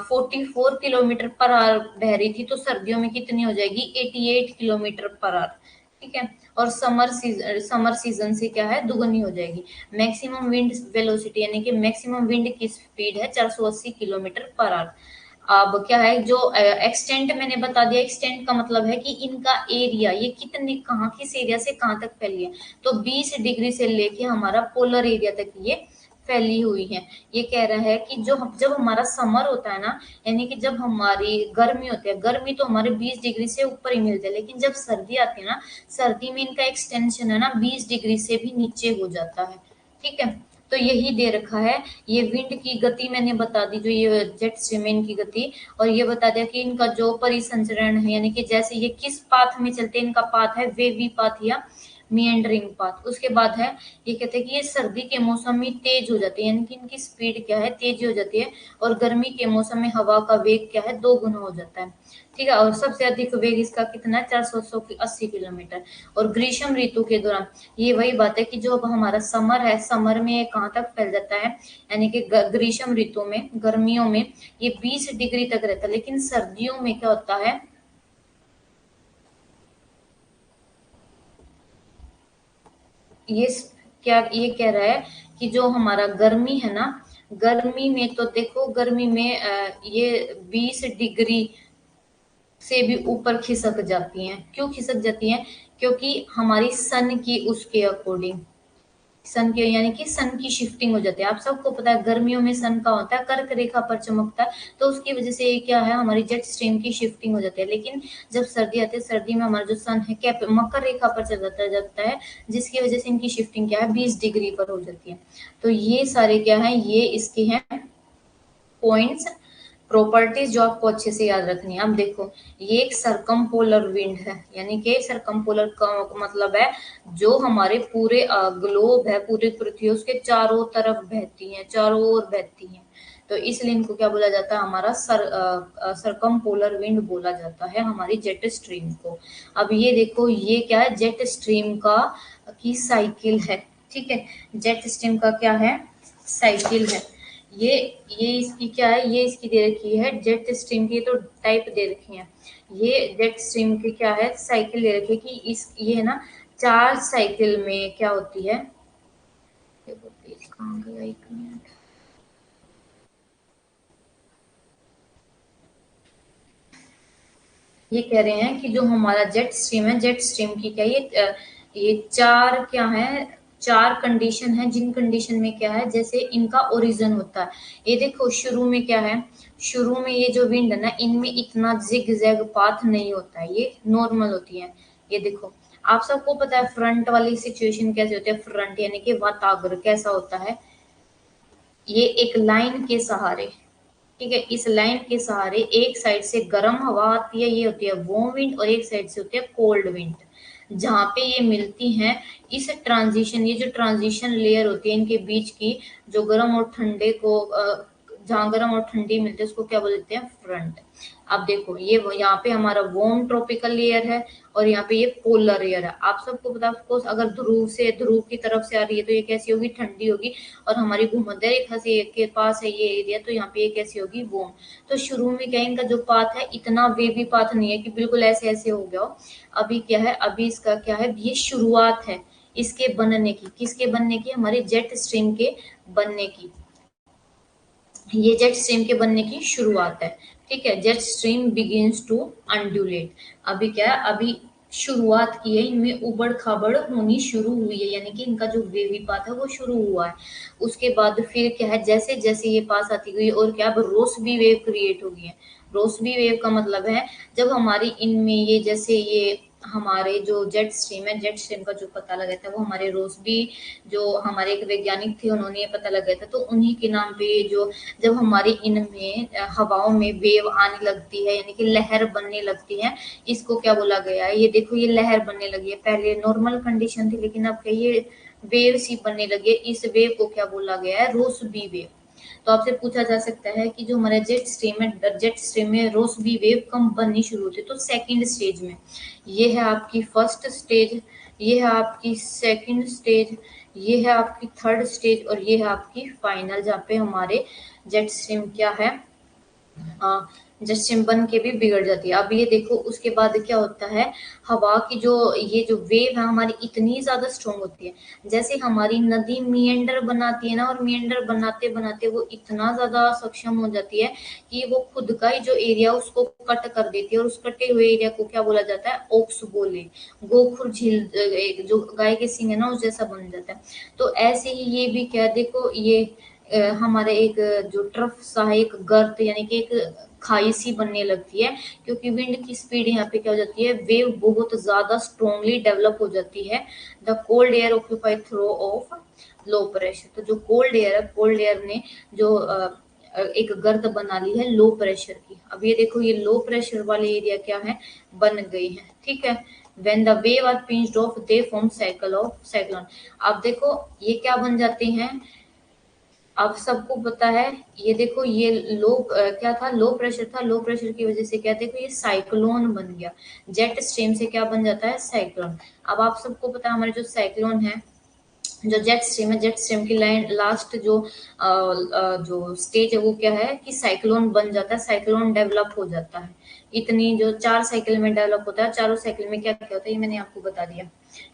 44 किलोमीटर पर आवर बह रही थी तो सर्दियों में कितनी हो जाएगी, 88 किलोमीटर पर आवर। ठीक है। और समर सीजन से क्या है, दुगनी हो जाएगी। मैक्सिमम विंड वेलोसिटी यानी कि मैक्सिमम विंड की स्पीड है 480 किलोमीटर पर आवर। अब क्या है, जो एक्सटेंट मैंने बता दिया, एक्सटेंट का मतलब है कि इनका एरिया, ये कितने, कहाँ, किस एरिया से कहाँ तक फैली है। तो 20 डिग्री से लेके हमारा पोलर एरिया तक ये फैली हुई है। ये कह रहा है कि जो जब हमारा समर होता है ना, यानी कि जब हमारी गर्मी होती है, गर्मी तो हमारे 20 डिग्री से ऊपर ही मिलती है, लेकिन जब सर्दी आती है ना, सर्दी में इनका एक्सटेंशन है ना 20 डिग्री से भी नीचे हो जाता है। ठीक है। तो यही दे रखा है। ये विंड की गति मैंने बता दी, जो ये जेट स्ट्रीम की गति। और ये बता दिया कि इनका जो परिसंचरण है, यानी कि जैसे ये किस पाथ में चलते हैं, इनका पाथ है वेवी पाथ या मिएंडरिंग पाथ। उसके बाद है, ये कहते हैं कि ये सर्दी के मौसम में तेज हो जाती है, यानी कि इनकी स्पीड क्या है, तेज हो जाती है। और गर्मी के मौसम में हवा का वेग क्या है, 2 गुना हो जाता है। ठीक है। और सबसे अधिक वेग इसका कितना है, 480 किलोमीटर। और ग्रीष्म ऋतु के दौरान, ये वही बात है कि जो अब हमारा समर है, समर में ये कहाँ तक फैल जाता है, यानी कि ग्रीष्म ऋतु में, गर्मियों में ये 20 डिग्री तक रहता है। लेकिन सर्दियों में क्या होता है, ये क्या ये कह रहा है कि जो हमारा गर्मी है ना, गर्मी में तो देखो, गर्मी में ये 20 डिग्री से भी ऊपर खिसक जाती हैं। क्यों खिसक जाती हैं, क्योंकि हमारी सन की, उसके अकॉर्डिंग, सन के, यानी कि सन की शिफ्टिंग हो जाती है। आप सबको पता है गर्मियों में सन का होता है, कर्क रेखा पर चमकता है, तो उसकी वजह से ये क्या है, हमारी जेट स्ट्रीम की शिफ्टिंग हो जाती है। लेकिन जब सर्दी आती है, सर्दी में हमारा जो सन है क्या मकर रेखा पर चल जाता है, जिसकी वजह से इनकी शिफ्टिंग क्या है, 20 डिग्री पर हो जाती है। तो ये सारे क्या है, ये इसके हैं पॉइंट्स, प्रॉपर्टीज जो आपको अच्छे से याद रखनी है। अब देखो, ये एक सरकमपोलर विंड है, यानी कि सरकमपोलर का मतलब है जो हमारे पूरे ग्लोब है, पूरी पृथ्वी उसके चारों तरफ बहती है, चारों ओर बहती है। तो इसलिए इनको क्या बोला जाता है, हमारा सरकमपोलर विंड बोला जाता है हमारी जेट स्ट्रीम को। अब ये देखो, ये क्या है, जेट स्ट्रीम का की साइकिल है। ठीक है। जेट स्ट्रीम का क्या है, साइकिल है। ये ये इसकी क्या है, ये इसकी दे रखी है जेट स्ट्रीम की, तो टाइप दे रखी है। ये जेट स्ट्रीम की क्या है, साइकिल दे रखी है कि इस ये है ना, 4 साइकिल में क्या होती है, देखो पेज कहाँ गया, 1 मिनट। ये कह रहे हैं कि जो हमारा जेट स्ट्रीम है, जेट स्ट्रीम की क्या ये 4 क्या है, 4 कंडीशन है, जिन कंडीशन में क्या है, जैसे इनका ओरिजिन होता है। ये देखो शुरू में क्या है, शुरू में ये जो विंड है ना, इनमें इतना जिग जैग पाथ नहीं होता है, ये नॉर्मल होती है। ये देखो, आप सबको पता है फ्रंट वाली सिचुएशन कैसे होती है, फ्रंट यानी कि वाताग्र कैसा होता है, ये एक लाइन के सहारे, ठीक है, इस लाइन के सहारे एक साइड से गर्म हवा आती है, ये होती है वार्म विंड, और एक साइड से होती है कोल्ड विंड। जहां पे ये मिलती हैं, इस ट्रांजिशन, ये जो ट्रांजिशन लेयर होती है इनके बीच की, जो गर्म और ठंडे को जहां गर्म और ठंडी मिलती है उसको क्या बोलते हैं, फ्रंट। अब देखो, ये यहाँ पे हमारा वार्म ट्रॉपिकल लेयर है, और यहाँ पे ये पोलर लेयर है। आप सबको पता है ऑफकोर्स, अगर ध्रुव की तरफ से आ रही है तो ये कैसी होगी, ठंडी होगी। और हमारी भूमध्य रेखा से के पास है ये एरिया, तो यहाँ पे ये कैसी होगी, वार्म। तो शुरू में क्या है, इनका जो पाथ है इतना वेवी पाथ नहीं है कि बिल्कुल ऐसे ऐसे हो गया हो। अभी क्या है, अभी इसका क्या है, ये शुरुआत है इसके बनने की, किसके बनने की, हमारे जेट स्ट्रीम के बनने की। ये जेट स्ट्रीम के बनने की शुरुआत है। ठीक है, जेट स्ट्रीम बिगिंस टू अंडुलेट। अभी क्या है, अभी शुरुआत की है, इनमें उबड़ खाबड़ होनी शुरू हुई है, यानी कि इनका जो वेवी पाथ है वो शुरू हुआ है। उसके बाद फिर क्या है, जैसे जैसे ये पास आती गई और क्या, अब रोसबी वेव क्रिएट हो गई है। रोसबी वेव का मतलब है जब हमारी इनमें ये, जैसे ये हमारे जो जेट स्ट्रीम है, जेट स्ट्रीम का जो पता लगा था वो हमारे रोसबी, जो हमारे एक वैज्ञानिक थे उन्होंने ये पता लगाया था, तो उन्हीं के नाम पे ये जो, जब हमारी इनमें हवाओं में वेव आने लगती है, यानी कि लहर बनने लगती है, इसको क्या बोला गया है, ये देखो ये लहर बनने लगी है। पहले नॉर्मल कंडीशन थी, लेकिन अब क्या, ये वेव सी बनने लगी है। इस वेव को क्या बोला गया है, रोसबी वेव। तो आपसे पूछा जा सकता है कि जो हमारा जेट स्ट्रीम है, जेट स्ट्रीम में रोसबी वेव कम बननी शुरू होती है, तो सेकंड स्टेज में। ये है आपकी फर्स्ट स्टेज, ये है आपकी सेकंड स्टेज, ये है आपकी थर्ड स्टेज, और ये है आपकी फाइनल, जहाँ पे हमारे जेट स्ट्रीम क्या है, जस्टिम बन के भी बिगड़ जाती है। अब ये देखो उसके बाद क्या होता है, हवा की जो, ये जो वेव है हमारी इतनी ज्यादा स्ट्रोंग होती है, जैसे हमारी नदी मिएंडर बनाती है ना, और मिएंडर बनाते बनाते वो इतना ज्यादा सक्षम हो जाती है कि वो खुद का ही जो एरिया उसको कट कर देती है, और उस कटे हुए एरिया को क्या बोला जाता है, ओक्स बोले, गोखुर झील, जो गाय के सिंग है ना उस जैसा बन जाता है। तो ऐसे ही ये भी क्या, देखो ये हमारे एक जो ट्रफ सा है, एक गर्त, यानी कि एक खाई सी बनने लगती है, क्योंकि विंड की स्पीड यहाँ पे क्या हो जाती है, वेव बहुत ज्यादा स्ट्रोंगली डेवलप हो जाती है। The cold air occupy through of low pressure. तो जो कोल्ड एयर है, कोल्ड एयर ने जो एक गर्त बना ली है लो प्रेशर की। अब ये देखो ये लो प्रेशर वाले एरिया क्या है, बन गई है। ठीक है, when the wave are pinched off they form cycle of cyclone। अब देखो ये क्या बन जाते हैं, अब सबको पता है, ये देखो ये लो क्या था, लो प्रेशर था, लो प्रेशर की वजह से क्या, देखो ये साइक्लोन बन गया। जेट स्ट्रीम से क्या बन जाता है, साइक्लोन। अब आप सबको पता है हमारे जो साइक्लोन है, जो जेट स्ट्रीम है, जेट स्ट्रीम की लाइन लास्ट जो जो स्टेज है वो क्या है कि साइक्लोन बन जाता है, साइक्लोन डेवलप हो जाता है। इतनी जो 4 साइकिल में डेवलप होता है, चारों साइकिल में क्या क्या होता है ये मैंने आपको बता दिया।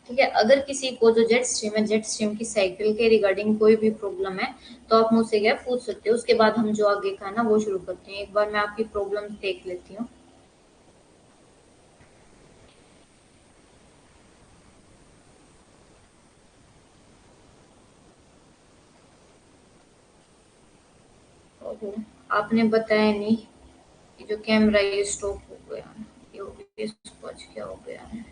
ठीक है, अगर किसी को जो जेट स्ट्रीम है, जेट स्ट्रीम की साइकिल के रिगार्डिंग कोई भी प्रॉब्लम है तो आप मुझसे क्या पूछ सकते हो। उसके बाद हम जो आगे का है ना वो शुरू करते हैं। एक बार मैं आपकी प्रॉब्लम देख लेती हूँ। ओहो, आपने बताया नहीं कि जो कैमरा ये स्टॉप हो गया, ये हो गया, इसको आज क्या हो गया है।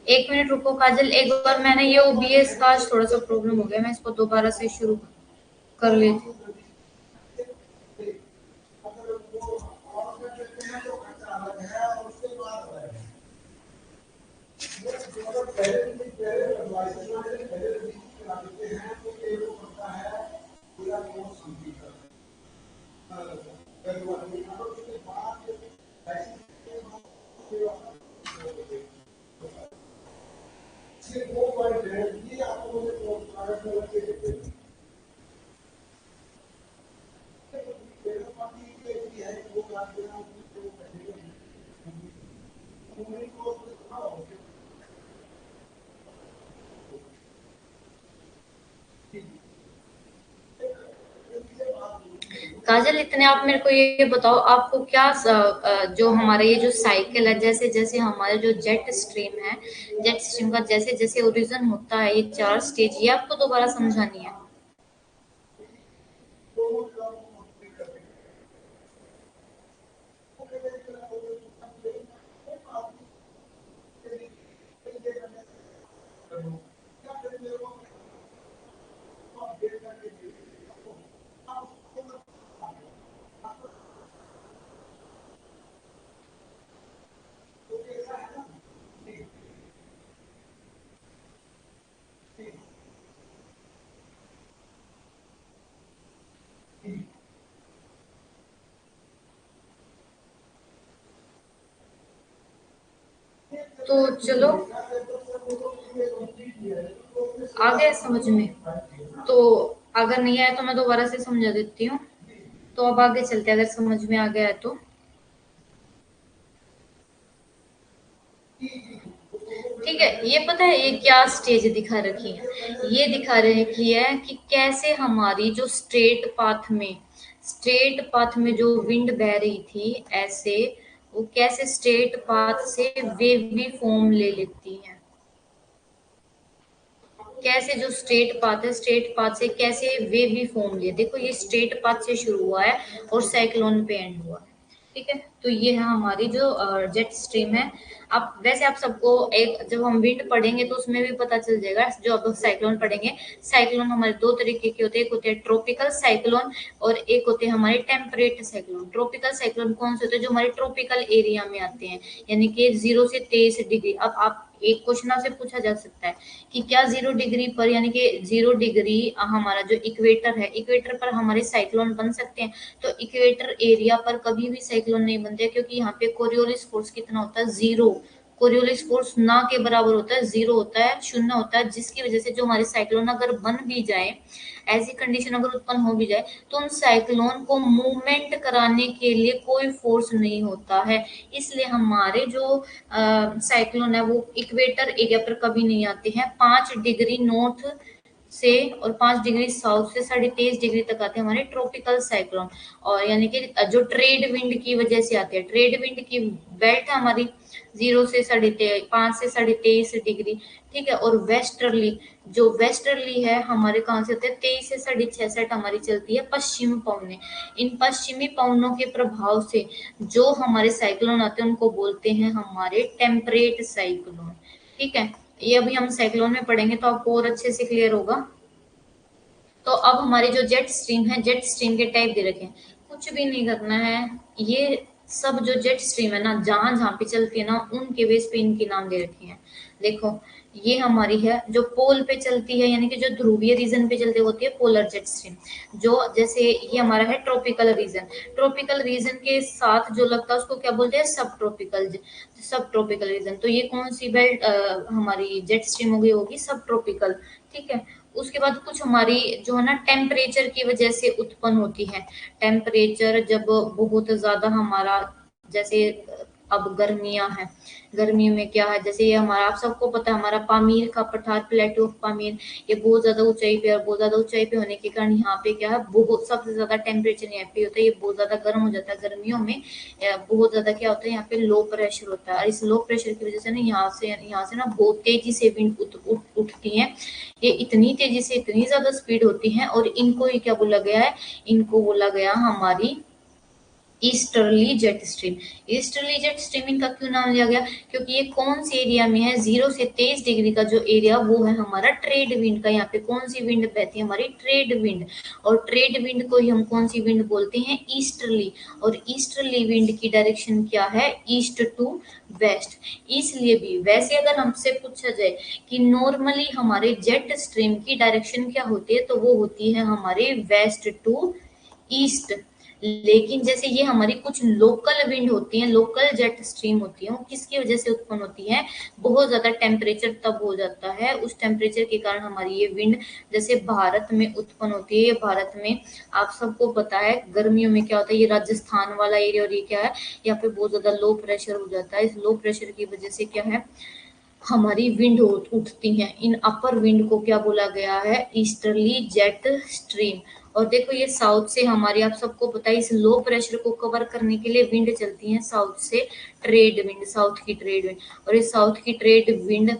एक मिनट रुको काजल, एक बार मैंने ये ओबीएस का आज थोड़ा सा प्रॉब्लम हो गया, मैं इसको दोबारा से शुरू कर लेती हूँ। काजल, इतने आप मेरे को ये बताओ, आपको क्या जो हमारा ये जो साइकिल है, जैसे जैसे हमारे जो जेट स्ट्रीम है, जेट स्ट्रीम का जैसे जैसे ओरिजिन होता है, ये 4 स्टेज, ये आपको दोबारा समझानी है। तो चलो, आ गया समझ में। तो अगर नहीं आया तो मैं दोबारा से समझा देती हूँ। तो अब आगे चलते हैं, अगर समझ में आ गया है तो। ठीक है, ये पता है ये क्या स्टेज दिखा रखी है? ये दिखा रखी है कि कैसे हमारी जो स्ट्रेट पाथ में जो विंड बह रही थी, ऐसे वो कैसे स्ट्रेट पाथ से वेव भी फॉर्म ले लेती है। कैसे जो स्ट्रेट पाथ से कैसे वेव भी फॉर्म लिए। देखो ये स्ट्रेट पाथ से शुरू हुआ है और साइक्लोन पे एंड हुआ है। ठीक है, तो ये है हमारी जो जेट स्ट्रीम है। अब वैसे आप सबको एक, जब हम विंड पढ़ेंगे तो उसमें भी पता चल जाएगा। जो अब साइक्लोन पढ़ेंगे, साइक्लोन हमारे दो तरीके के होते हैं, एक होते हैं ट्रॉपिकल साइक्लोन और एक होते हैं हमारे टेम्परेट साइक्लोन। ट्रॉपिकल साइक्लोन कौन से होते हैं? जो हमारे ट्रॉपिकल एरिया में आते हैं, यानी कि 0 से 23 डिग्री। अब आप एक क्वेश्चन आपसे पूछा जा सकता है कि क्या 0 डिग्री पर, यानी कि 0 डिग्री हमारा जो इक्वेटर है, इक्वेटर पर हमारे साइक्लोन बन सकते हैं? तो इक्वेटर एरिया पर कभी भी साइक्लोन नहीं बनते, क्योंकि यहाँ पे कोरियोलिस फोर्स कितना होता है? 0। कोरियोलिस फोर्स ना के बराबर होता है, 0 होता है, शून्य होता है, जिसकी वजह से जो हमारे साइक्लोन अगर बन भी जाए, ऐसी कंडीशन अगर उत्पन्न हो भी जाए, तो उन साइक्लोन को मूवमेंट कराने के लिए कोई फोर्स नहीं होता है। इसलिए हमारे जो साइक्लोन है वो इक्वेटर एरिया पर कभी नहीं आते हैं। 5 डिग्री नॉर्थ से और 5 डिग्री साउथ से 23.5 डिग्री तक आते हैं हमारे ट्रॉपिकल साइक्लोन। और यानी कि जो ट्रेड विंड की वजह से आते हैं, ट्रेड विंड की बेल्ट है हमारी 5 से 23.5 डिग्री। ठीक है, और वेस्टर्ली, जो वेस्टर्ली है हमारे कहाँ से होते हैं? 23 से 66 हमारी चलती है पश्चिमी पवने। इन पश्चिमी पवनों के प्रभाव से जो हमारे साइक्लोन आते हैं उनको बोलते हैं हमारे टेम्परेट साइक्लोन। ठीक है, ये अभी हम साइक्लोन में पढ़ेंगे तो आपको और अच्छे से क्लियर होगा। तो अब हमारी जो जेट स्ट्रीम है, जेट स्ट्रीम के टाइप दे रखे हैं। कुछ भी नहीं करना है, ये सब जो जेट स्ट्रीम है ना, जहां जहां पे चलती है ना, उनके बेस पे इनके नाम दे रखे हैं। देखो ये हमारी है जो पोल पे चलती है, यानी कि जो ध्रुवीय रीजन पे चलती होती है, पोलर जेट स्ट्रीम। जो जैसे ये हमारा है ट्रॉपिकल रीजन, ट्रॉपिकल रीजन के साथ जो लगता है उसको क्या बोलते हैं? सब ट्रॉपिकल। सब ट्रॉपिकल रीजन, तो ये कौन सी बेल्ट हमारी जेट स्ट्रीम हो गई? होगी सब ट्रॉपिकल। ठीक है, उसके बाद कुछ हमारी जो है ना टेम्परेचर की वजह से उत्पन्न होती है। टेम्परेचर जब बहुत ज्यादा हमारा, जैसे अब गर्मियां हैं, गर्मियों में क्या है, जैसे ये हमारा, आप सबको पता है हमारा पामीर का पठार, प्लेटो ऑफ पामीर, ये बहुत ज्यादा ऊंचाई पे, और बहुत ज्यादा ऊंचाई पे होने के कारण यहाँ पे क्या है, बहुत सबसे ज्यादा टेम्परेचर यहाँ पे होता है, ये बहुत ज्यादा गर्म हो जाता है गर्मियों में। बहुत ज्यादा क्या होता है, यहाँ पे लो प्रेशर होता है, और इस लो प्रेशर की वजह से ना यहाँ से ना बहुत तेजी से विंड उठती है। ये इतनी तेजी से, इतनी ज्यादा स्पीड होती है, और इनको ये क्या बोला गया है? इनको बोला गया हमारी easterly jet stream. Easterly jet stream इनका क्यों नाम लिया गया? क्योंकि ये कौन से एरिया में है? 0 से 23 डिग्री का जो एरिया, वो है हमारा ट्रेड विंड का। यहाँ पे कौन सी विंड बहती है? हमारी ट्रेड विंड। और ट्रेड विंड को ही हम कौन सी विंड बोलते हैं? ईस्टर्ली। और ईस्टर्ली विंड की डायरेक्शन क्या है? East to west. इसलिए भी वैसे अगर हमसे पूछा जाए कि नॉर्मली हमारे जेट स्ट्रीम की डायरेक्शन क्या होती है, तो वो होती है हमारे वेस्ट टू ईस्ट। लेकिन जैसे ये हमारी कुछ लोकल विंड होती है, लोकल जेट स्ट्रीम होती है, वो किसकी वजह से उत्पन्न होती है? बहुत ज्यादा टेम्परेचर तब हो जाता है, उस टेम्परेचर के कारण हमारी ये विंड जैसे भारत में उत्पन्न होती है। ये भारत में आप सबको पता है गर्मियों में क्या होता है, ये राजस्थान वाला एरिया, और ये क्या है, यहाँ पे बहुत ज्यादा लो प्रेशर हो जाता है। इस लो प्रेशर की वजह से क्या है, हमारी विंड उठती हैं। इन अपर विंड को क्या बोला गया है? Easterly jet stream. और देखो ये साउथ से हमारी, आप सबको पता है, इस लो प्रेशर को कवर करने के लिए विंड चलती है साउथ से, ट्रेड विंड, साउथ की ट्रेड विंड। और ये साउथ की ट्रेड विंड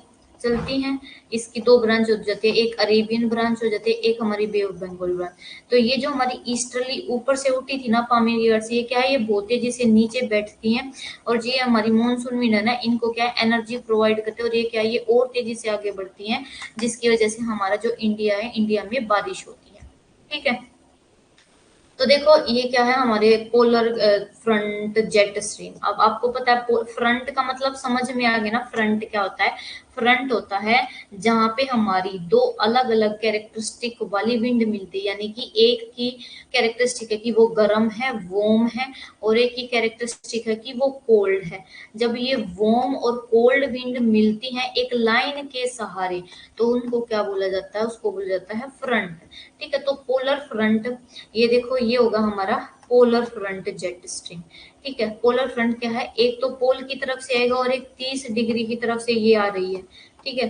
चलती हैं, इसकी दो ब्रांच हो जाती है, एक अरेबियन ब्रांच हो जाती है, एक हमारी बे ऑफ बंगाल ब्रांच। तो ये जो हमारी ईस्टर्ली ऊपर से उठी थी ना पामीर की से, ये क्या है, ये बहुत तेजी से नीचे बैठती हैं, और ये हमारी मानसून विंड है ना, इनको क्या है, एनर्जी प्रोवाइड करते हैं, और ये क्या है, ये और तेजी से आगे बढ़ती हैं, जिसकी वजह से हमारा जो इंडिया है, इंडिया में बारिश होती है। ठीक है, तो देखो ये क्या है, हमारे पोलर फ्रंट जेट स्ट्रीम। अब आपको पता है फ्रंट का मतलब समझ में आ गया ना, फ्रंट क्या होता है? फ्रंट होता है जहां पे हमारी दो अलग अलग कैरेक्टरिस्टिक वाली विंड मिलती है, यानी कि एक की कैरेक्टरिस्टिक है कि वो गर्म है, वॉर्म है, और एक की कैरेक्टरिस्टिक है कि वो कोल्ड है। जब ये वॉर्म और कोल्ड विंड मिलती हैं एक लाइन के सहारे, तो उनको क्या बोला जाता है, उसको बोला जाता है फ्रंट। ठीक है, तो पोलर फ्रंट, ये देखो ये होगा हमारा पोलर फ्रंट जेट स्ट्रीम। ठीक है, पोलर फ्रंट क्या है, एक तो पोल की तरफ से आएगा और एक 30 डिग्री की तरफ से ये आ रही है। ठीक है,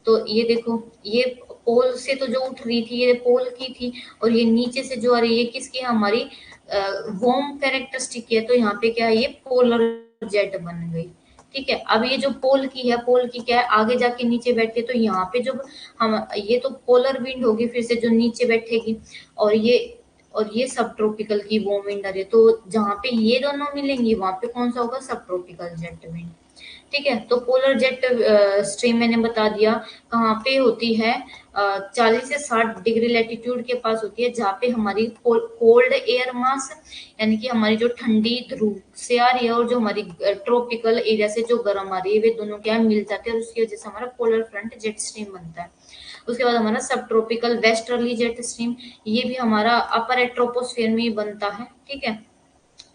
तो ये देखो, ये पोल से तो जो उठ रही थी ये पोल की थी, और ये नीचे से जो आ रही है किसकी, हमारी वॉर्म कैरेक्टरिस्टिक है, तो यहाँ पे क्या है, ये पोलर जेट बन गई। ठीक है, अब ये जो पोल की है, पोल की क्या है, आगे जाके नीचे बैठे, तो यहाँ पे जो हम, ये तो पोलर विंड होगी फिर से जो नीचे बैठेगी, और ये सब ट्रॉपिकल की वो विंड आ रही है, तो जहां पे ये दोनों मिलेंगी वहां पे कौन सा होगा, सब ट्रॉपिकल जेट विंड। ठीक है, तो पोलर जेट स्ट्रीम मैंने बता दिया कहाँ पे होती है, 40 से 60 डिग्री लैटिट्यूड के पास होती है, जहाँ पे हमारी कोल्ड एयर मास, यानी कि हमारी जो ठंडी ध्रुव से आ रही है और जो हमारी ट्रॉपिकल एरिया से जो गर्म आ रही है, वे दोनों क्या है, मिल जाते हैं, और उसकी वजह से हमारा पोलर फ्रंट जेट स्ट्रीम बनता है। उसके बाद हमारा सब ट्रॉपिकल वेस्टर्ली जेट स्ट्रीम, ये भी हमारा अपर एट्रोपोस्फेयर में ही बनता है। ठीक है,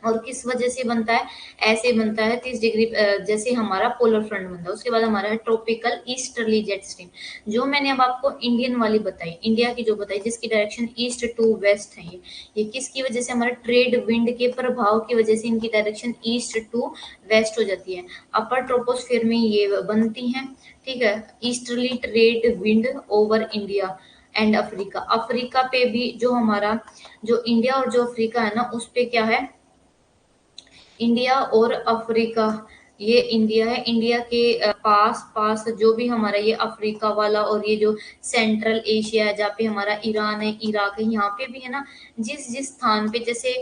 और किस वजह से बनता है, ऐसे बनता है 30 डिग्री, जैसे हमारा पोलर फ्रंट बनता है। उसके बाद हमारा है ट्रॉपिकल ईस्टर्ली जेट स्ट्रीम, जो मैंने अब आपको इंडियन वाली बताई, इंडिया की जो बताई, जिसकी डायरेक्शन ईस्ट टू वेस्ट है। ये किसकी वजह से, हमारा ट्रेड विंड के प्रभाव की वजह से इनकी डायरेक्शन ईस्ट टू वेस्ट हो जाती है। अपर ट्रोपोस्फेयर में ये बनती हैं। ठीक है, easterly trade wind over India and Africa, Africa पे भी जो हमारा, जो इंडिया और जो अफ्रीका है ना, उस पे क्या है, इंडिया और अफ्रीका, ये इंडिया है, इंडिया के पास पास जो भी हमारा ये अफ्रीका वाला, और ये जो सेंट्रल एशिया है जहाँ पे हमारा ईरान है, इराक है, यहाँ पे भी है ना, जिस जिस स्थान पे, जैसे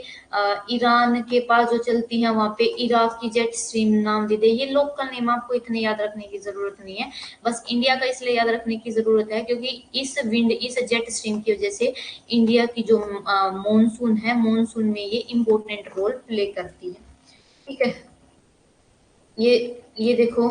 ईरान के पास जो चलती है वहां पे इराक की जेट स्ट्रीम नाम दे दे, ये लोकल नेम, आपको इतने याद रखने की जरूरत नहीं है, बस इंडिया का इसलिए याद रखने की जरूरत है क्योंकि इस विंड, इस जेट स्ट्रीम की वजह से इंडिया की जो मॉनसून है, मॉनसून में ये इम्पोर्टेंट रोल प्ले करती है। ठीक है, ये ये देखो,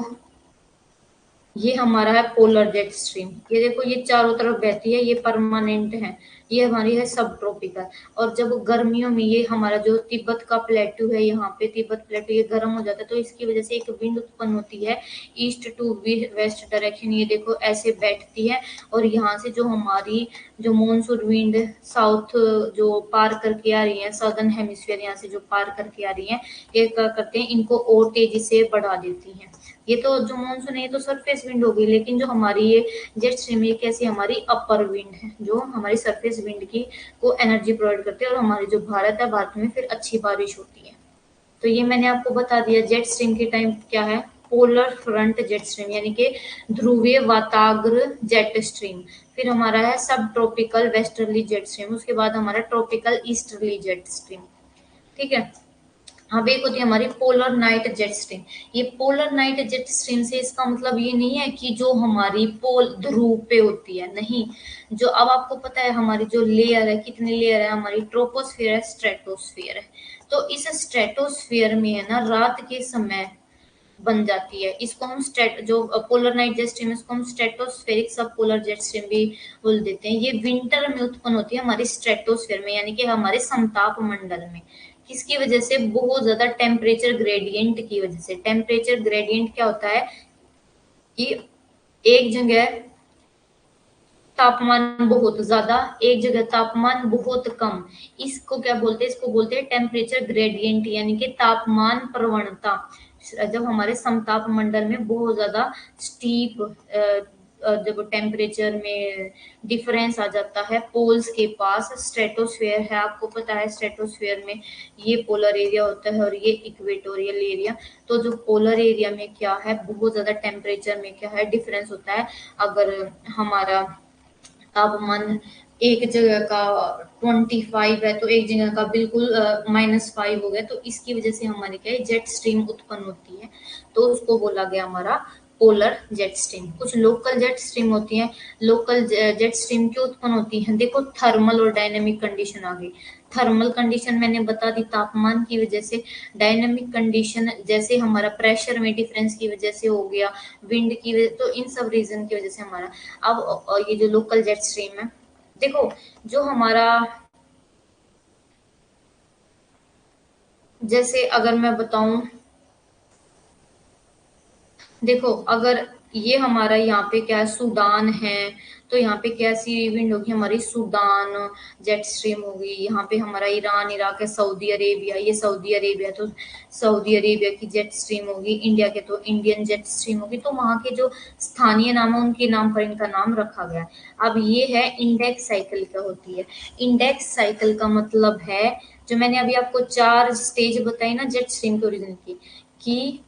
ये हमारा है पोलर जेट स्ट्रीम, ये देखो ये चारों तरफ बहती है, ये परमानेंट है, ये हमारी है सब ट्रॉपिकल। और जब गर्मियों में ये हमारा जो तिब्बत का प्लेटू है, यहाँ पे तिब्बत प्लेटू ये गर्म हो जाता है, तो इसकी वजह से एक विंड उत्पन्न होती है ईस्ट टू वेस्ट डायरेक्शन, ये देखो ऐसे बैठती है, और यहाँ से जो हमारी जो मॉनसून विंड साउथ जो पार करके आ रही है, सदर्न हेमिस्फीयर यहाँ से जो पार करके आ रही है, ये क्या करते हैं, इनको और तेजी से बढ़ा देती है। ये तो जो मानसून है ये तो सरफेस विंड होगी, लेकिन जो हमारी ये जेट स्ट्रीम, ये कैसी हमारी अपर विंड है, जो हमारी सरफेस विंड की को एनर्जी प्रोवाइड करती है, और हमारे जो भारत है, भारत में फिर अच्छी बारिश होती है। तो ये मैंने आपको बता दिया जेट स्ट्रीम के टाइम क्या है, पोलर फ्रंट जेट स्ट्रीम, यानी कि ध्रुवीय वाताग्र जेट स्ट्रीम, फिर हमारा है सब ट्रॉपिकल वेस्टर्ली जेट स्ट्रीम, उसके बाद हमारा ट्रॉपिकल ईस्टर्ली जेट स्ट्रीम। ठीक है, अब एक होती है हमारी पोलर नाइट जेट स्ट्रीम। ये पोलर नाइट जेट स्ट्रीम से इसका मतलब ये नहीं है कि जो हमारी पोल ध्रुव पे होती है, नहीं, जो अब आपको पता है हमारी जो लेयर है, कितनी लेयर है, हमारी ट्रोपोस्फियर है, स्ट्रेटोस्फियर है, तो इस स्ट्रेटोस्फियर में है ना, रात के समय बन जाती है, इसको हम स्टेट, जो पोलर नाइट जेट स्ट्रीम, इसको हम स्ट्रेटोस्फेरिक सब पोलर जेट स्ट्रीम भी बोल देते हैं। ये विंटर में उत्पन्न होती है हमारी स्ट्रेटोस्फेयर में, यानी कि हमारे समताप मंडल में। किसकी वजह से, बहुत ज्यादा टेम्परेचर ग्रेडियंट की वजह से। टेम्परेचर ग्रेडियंट क्या होता है कि एक जगह तापमान बहुत ज्यादा, एक जगह तापमान बहुत कम, इसको क्या बोलते हैं, इसको बोलते हैं टेम्परेचर ग्रेडियंट, यानी कि तापमान प्रवणता। जब हमारे समताप मंडल में बहुत ज्यादा स्टीप जब टेम्परेचर में डिफरेंस आ जाता है, पोल्स के पास स्ट्रेटोस्फेयर है, आपको पता है स्ट्रेटोस्फेयर में ये पोलर एरिया होता है और ये इक्वेटोरियल एरिया, तो जो पोलर एरिया में क्या है, बहुत ज्यादा टेम्परेचर में क्या है, डिफरेंस होता है। अगर हमारा तापमान एक जगह का 25 है, तो एक जगह का बिल्कुल -5 हो गया, तो इसकी वजह से हमारी क्या है, जेट स्ट्रीम उत्पन्न होती है, तो उसको बोला गया हमारा पोलर जेट स्ट्रीम। कुछ लोकल जेट स्ट्रीम होती हैं। लोकल जेट स्ट्रीम क्यों उत्पन्न होती हैं? देखो, थर्मल और डायनेमिक कंडीशन आ गई। थर्मल कंडीशन मैंने बता दी, तापमान की वजह से। डायनेमिक कंडीशन जैसे हमारा प्रेशर में डिफरेंस की वजह से हो गया, विंड की वजह, तो इन सब रीजन की वजह से हमारा। अब ये जो लोकल जेट स्ट्रीम है, देखो जो हमारा, जैसे अगर मैं बताऊं, देखो अगर ये हमारा यहाँ पे क्या है, सूडान है, तो यहाँ पे कैसी विंड होगी हमारी, सूडान जेट स्ट्रीम होगी। यहाँ पे हमारा ईरान, इराक है, सऊदी अरेबिया, ये सऊदी अरेबिया, तो सऊदी अरेबिया की जेट स्ट्रीम होगी। इंडिया के तो इंडियन जेट स्ट्रीम होगी। तो वहाँ के जो स्थानीय नाम है उनके नाम पर इनका नाम रखा गया। अब ये है इंडेक्स साइकिल क्या होती है। इंडेक्स साइकिल का मतलब है, जो मैंने अभी आपको 4 स्टेज बताई ना जेट स्ट्रीम के ओरिजिन की, कि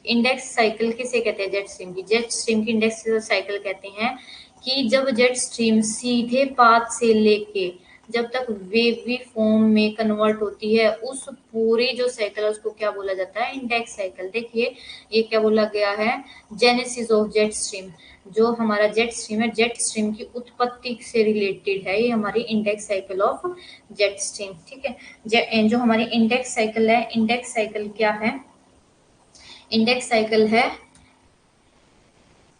इंडेक्स साइकिल किसे कहते हैं? जेट स्ट्रीम की। जेट स्ट्रीम की इंडेक्स साइकिल कहते हैं कि जब जेट स्ट्रीम सीधे पाथ से लेके जब तक वेवी फॉर्म में कन्वर्ट होती है, उस पूरी जो साइकिल है उसको क्या बोला जाता है? Index cycle. देखिए ये क्या बोला गया है, जेनेसिस ऑफ जेट स्ट्रीम। जो हमारा जेट स्ट्रीम है, जेट स्ट्रीम की उत्पत्ति से रिलेटेड है ये हमारी index cycle of jet stream. ठीक है, जो हमारी इंडेक्स साइकिल है, इंडेक्स साइकिल क्या है? इंडेक्स साइकिल है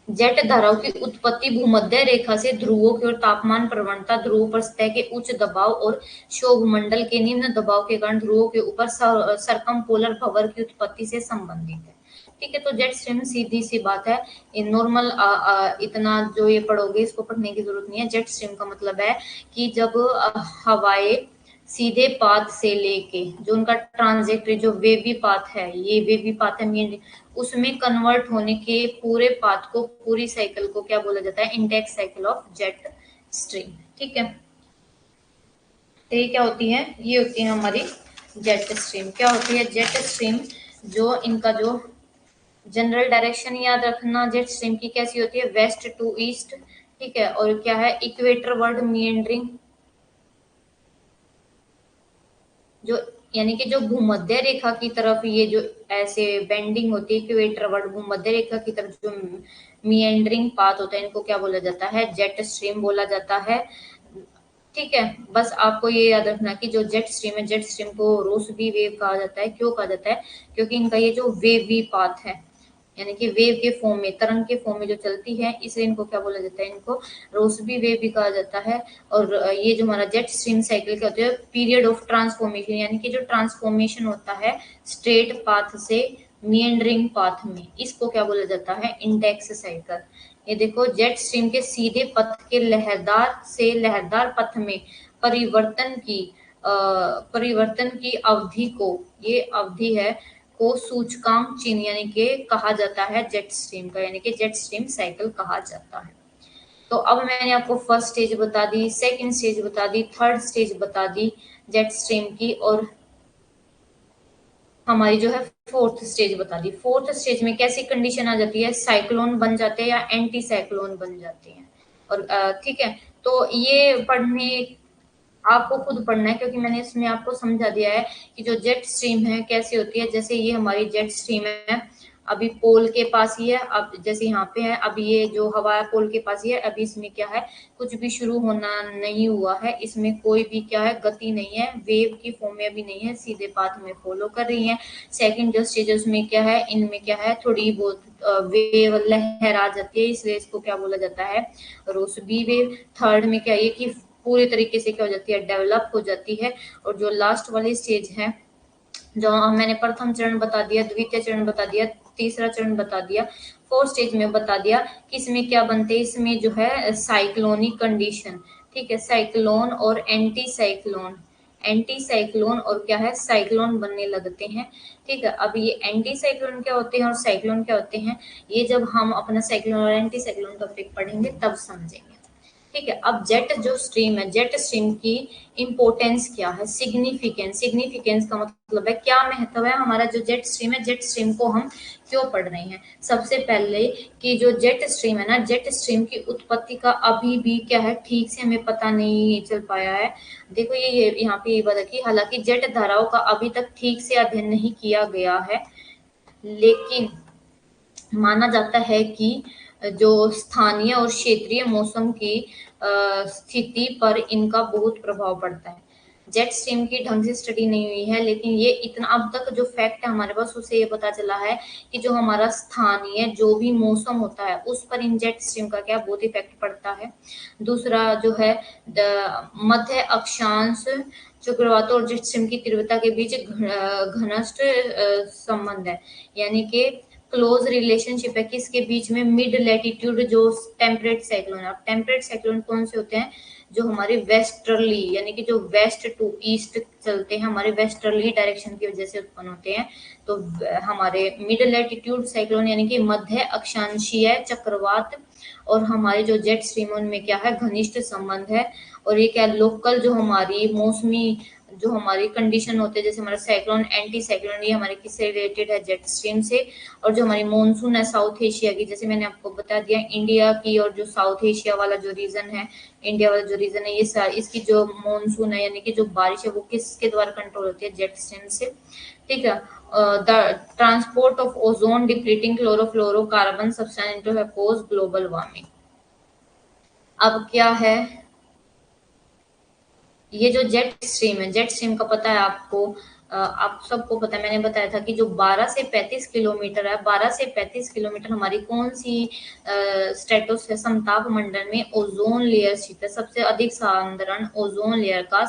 जेट धाराओं की उत्पत्ति भूमध्य रेखा से ध्रुवों की ओर तापमान प्रवणता, ध्रुव पर सतह के उच्च दबाव और क्षोभ मंडल के निम्न दबाव के कारण ध्रुवों के ऊपर सरकमपोलर भंवर की उत्पत्ति से संबंधित है। ठीक है, तो जेट स्ट्रीम सीधी सी बात है, नॉर्मल इतना जो ये पढ़ोगे इसको पढ़ने की जरूरत नहीं है। जेट स्ट्रीम का मतलब है कि जब हवाएं सीधे पाथ से लेके, जो उनका ट्रांजेक्टरी जो वेवी पाथ है, ये वेवी पाथ है मेन, उसमें कन्वर्ट होने के पूरे पाथ को, पूरी साइकिल को क्या बोला जाता है? Index cycle of jet stream. ठीक है, तो ये क्या होती है? ये होती है हमारी जेट स्ट्रीम। क्या होती है जेट स्ट्रीम? जो इनका जो जनरल डायरेक्शन याद रखना जेट स्ट्रीम की कैसी होती है, वेस्ट टू ईस्ट। ठीक है, और क्या है, इक्वेटर वर्ड मीएंडरिंग, जो यानी कि जो भूमध्य रेखा की तरफ ये जो ऐसे बेंडिंग होती है, इक्वेटर वर्ड भूमध्य रेखा की तरफ जो मिएंडरिंग पाथ होता है, इनको क्या बोला जाता है? जेट स्ट्रीम बोला जाता है। ठीक है, बस आपको ये याद रखना कि जो जेट स्ट्रीम है, जेट स्ट्रीम को रोसबी वेव कहा जाता है। क्यों कहा जाता है? क्योंकि इनका ये जो वेवी पाथ है, यानी कि वेव के फॉर्म में, तरंग के फॉर्म में जो चलती है, इसलिए इनको क्या बोला जाता है? इनको रोसबी वेव भी कहा जाता है। और ये जो हमारा जेट स्ट्रीम साइकिल क्या होता है, पीरियड ऑफ ट्रांसफॉर्मेशन, यानी कि जो ट्रांसफॉर्मेशन होता है स्ट्रेट पाथ से मिएंडरिंग पाथ में, इसको क्या बोला जाता है? Index cycle. ये देखो, जेट स्ट्रीम के सीधे पथ के लहरदार से लहरदार पथ में परिवर्तन की अवधि को, ये अवधि है, को सूचकांक चिन्ह यानी कि कहा जाता है जेट स्ट्रीम का, यानी कि जेट स्ट्रीम साइकिल कहा जाता है। तो अब मैंने आपको फर्स्ट स्टेज बता दी, सेकंड स्टेज बता दी, थर्ड स्टेज बता दी जेट स्ट्रीम की, और हमारी जो है फोर्थ स्टेज बता दी। फोर्थ स्टेज में कैसी कंडीशन आ जाती है? साइक्लोन बन जाते हैं या एंटी साइक्लोन बन जाते हैं। और ठीक है, तो ये पढ़ने आपको खुद पढ़ना है, क्योंकि मैंने इसमें आपको समझा दिया है कि जो जेट स्ट्रीम है कैसी होती है। जैसे ये हमारी जेट स्ट्रीम है, अभी पोल के पास ही है, अब जैसे यहाँ पे है, अब ये जो हवा है पोल के पास ही है, अभी इसमें क्या है, कुछ भी शुरू होना नहीं हुआ है, इसमें कोई भी क्या है, गति नहीं है, वेव की फॉर्म में अभी नहीं है, सीधे पाथ में फॉलो कर रही है। सेकंड जो स्टेज उसमें क्या है, इनमें क्या है, थोड़ी बहुत वेव लहर आ जाती है, इसलिए इसको क्या बोला जाता है? रोसबी वेव। थर्ड में क्या है कि पूरी तरीके से क्या हो जाती है? डेवलप हो जाती है। और जो लास्ट वाली स्टेज है, जो मैंने प्रथम चरण बता दिया, द्वितीय चरण बता दिया, तीसरा चरण बता दिया, फोर्थ स्टेज में बता दिया कि इसमें क्या बनते हैं। इसमें जो है साइक्लोनिक कंडीशन, ठीक है, साइक्लोन और एंटी साइक्लोन, एंटी साइक्लोन और क्या है, साइक्लोन बनने लगते हैं। ठीक है, अब ये एंटी साइक्लोन क्या होते हैं और साइक्लोन क्या होते हैं, ये जब हम अपना साइक्लोन और एंटी साइक्लोन टॉपिक पढ़ेंगे तब समझेंगे। ठीक है, अब जेट जो स्ट्रीम है, जेट स्ट्रीम की इंपोर्टेंस क्या है, सिग्निफिकेंस, सिग्निफिकेंस का मतलब है क्या महत्व है हमारा जो जेट स्ट्रीम है, जेट स्ट्रीम को हम क्यों पढ़ रहे हैं। सबसे पहले कि जो जेट स्ट्रीम है ना, जेट स्ट्रीम की उत्पत्ति का अभी भी क्या है, ठीक से हमें पता नहीं चल पाया है। देखो ये यहाँ पे ये बता कि हालांकि जेट धाराओं का अभी तक ठीक से अध्ययन नहीं किया गया है, लेकिन माना जाता है कि जो स्थानीय और क्षेत्रीय मौसम की स्थिति पर इनका बहुत प्रभाव पड़ता है। जेट स्ट्रीम की ढंग से स्टडी नहीं हुई है, लेकिन ये इतना अब तक जो फैक्ट है हमारे पास उससे ये पता चला है कि जो हमारा स्थानीय जो भी मौसम होता है उस पर इन जेट स्ट्रीम का क्या बहुत इफेक्ट पड़ता है। दूसरा जो है मध्य अक्षांश चक्रवातों और जेट स्ट्रीम की तीव्रता के बीच घनिष्ठ संबंध है, यानी कि क्लोज रिलेशनशिप है किसके बीच में, मिड लैटिट्यूड जो टेम्परेट साइक्लोन है। टेम्परेट साइक्लोन कौन से होते हैं, जो हमारे वेस्टर्ली यानी कि जो वेस्ट टू ईस्ट चलते हैं, हमारे वेस्टर्ली डायरेक्शन की वजह से उत्पन्न होते हैं। तो हमारे मिड लैटिट्यूड साइक्लोन यानी कि मध्य अक्षांशीय चक्रवात और हमारे जो जेट स्ट्रीम उनमें क्या है, घनिष्ठ संबंध है। और ये क्या, लोकल जो हमारी मौसमी जो हमारी कंडीशन होते हैं, जैसे हमारा साइक्लोन एंटी साइक्लोन, ये हमारे किससे रिलेटेड है, जेट स्ट्रीम से। और जो हमारी मानसून है साउथ एशिया की, जैसे मैंने आपको बता दिया इंडिया की और जो साउथ एशिया वाला जो रीजन है, इंडिया वाला जो रीजन है, ये इसकी जो मानसून है यानी कि जो बारिश है वो किसके द्वारा कंट्रोल होती है, जेट स्ट्रीम से। ठीक है। The transport of ozone depleting chlorofluorocarbon substance into है कोज ग्लोबल वार्मिंग। अब क्या है, ये जो जेट स्ट्रीम है, जेट स्ट्रीम का पता है आपको, आप सबको पता है, मैंने बताया था कि जो 12 से 35 किलोमीटर है, 12 से 35 किलोमीटर हमारी कौन सी स्टेटस है, समताप मंडल में ओजोन लेयर स्थित है। सबसे अधिक साधारण ओजोन लेयर का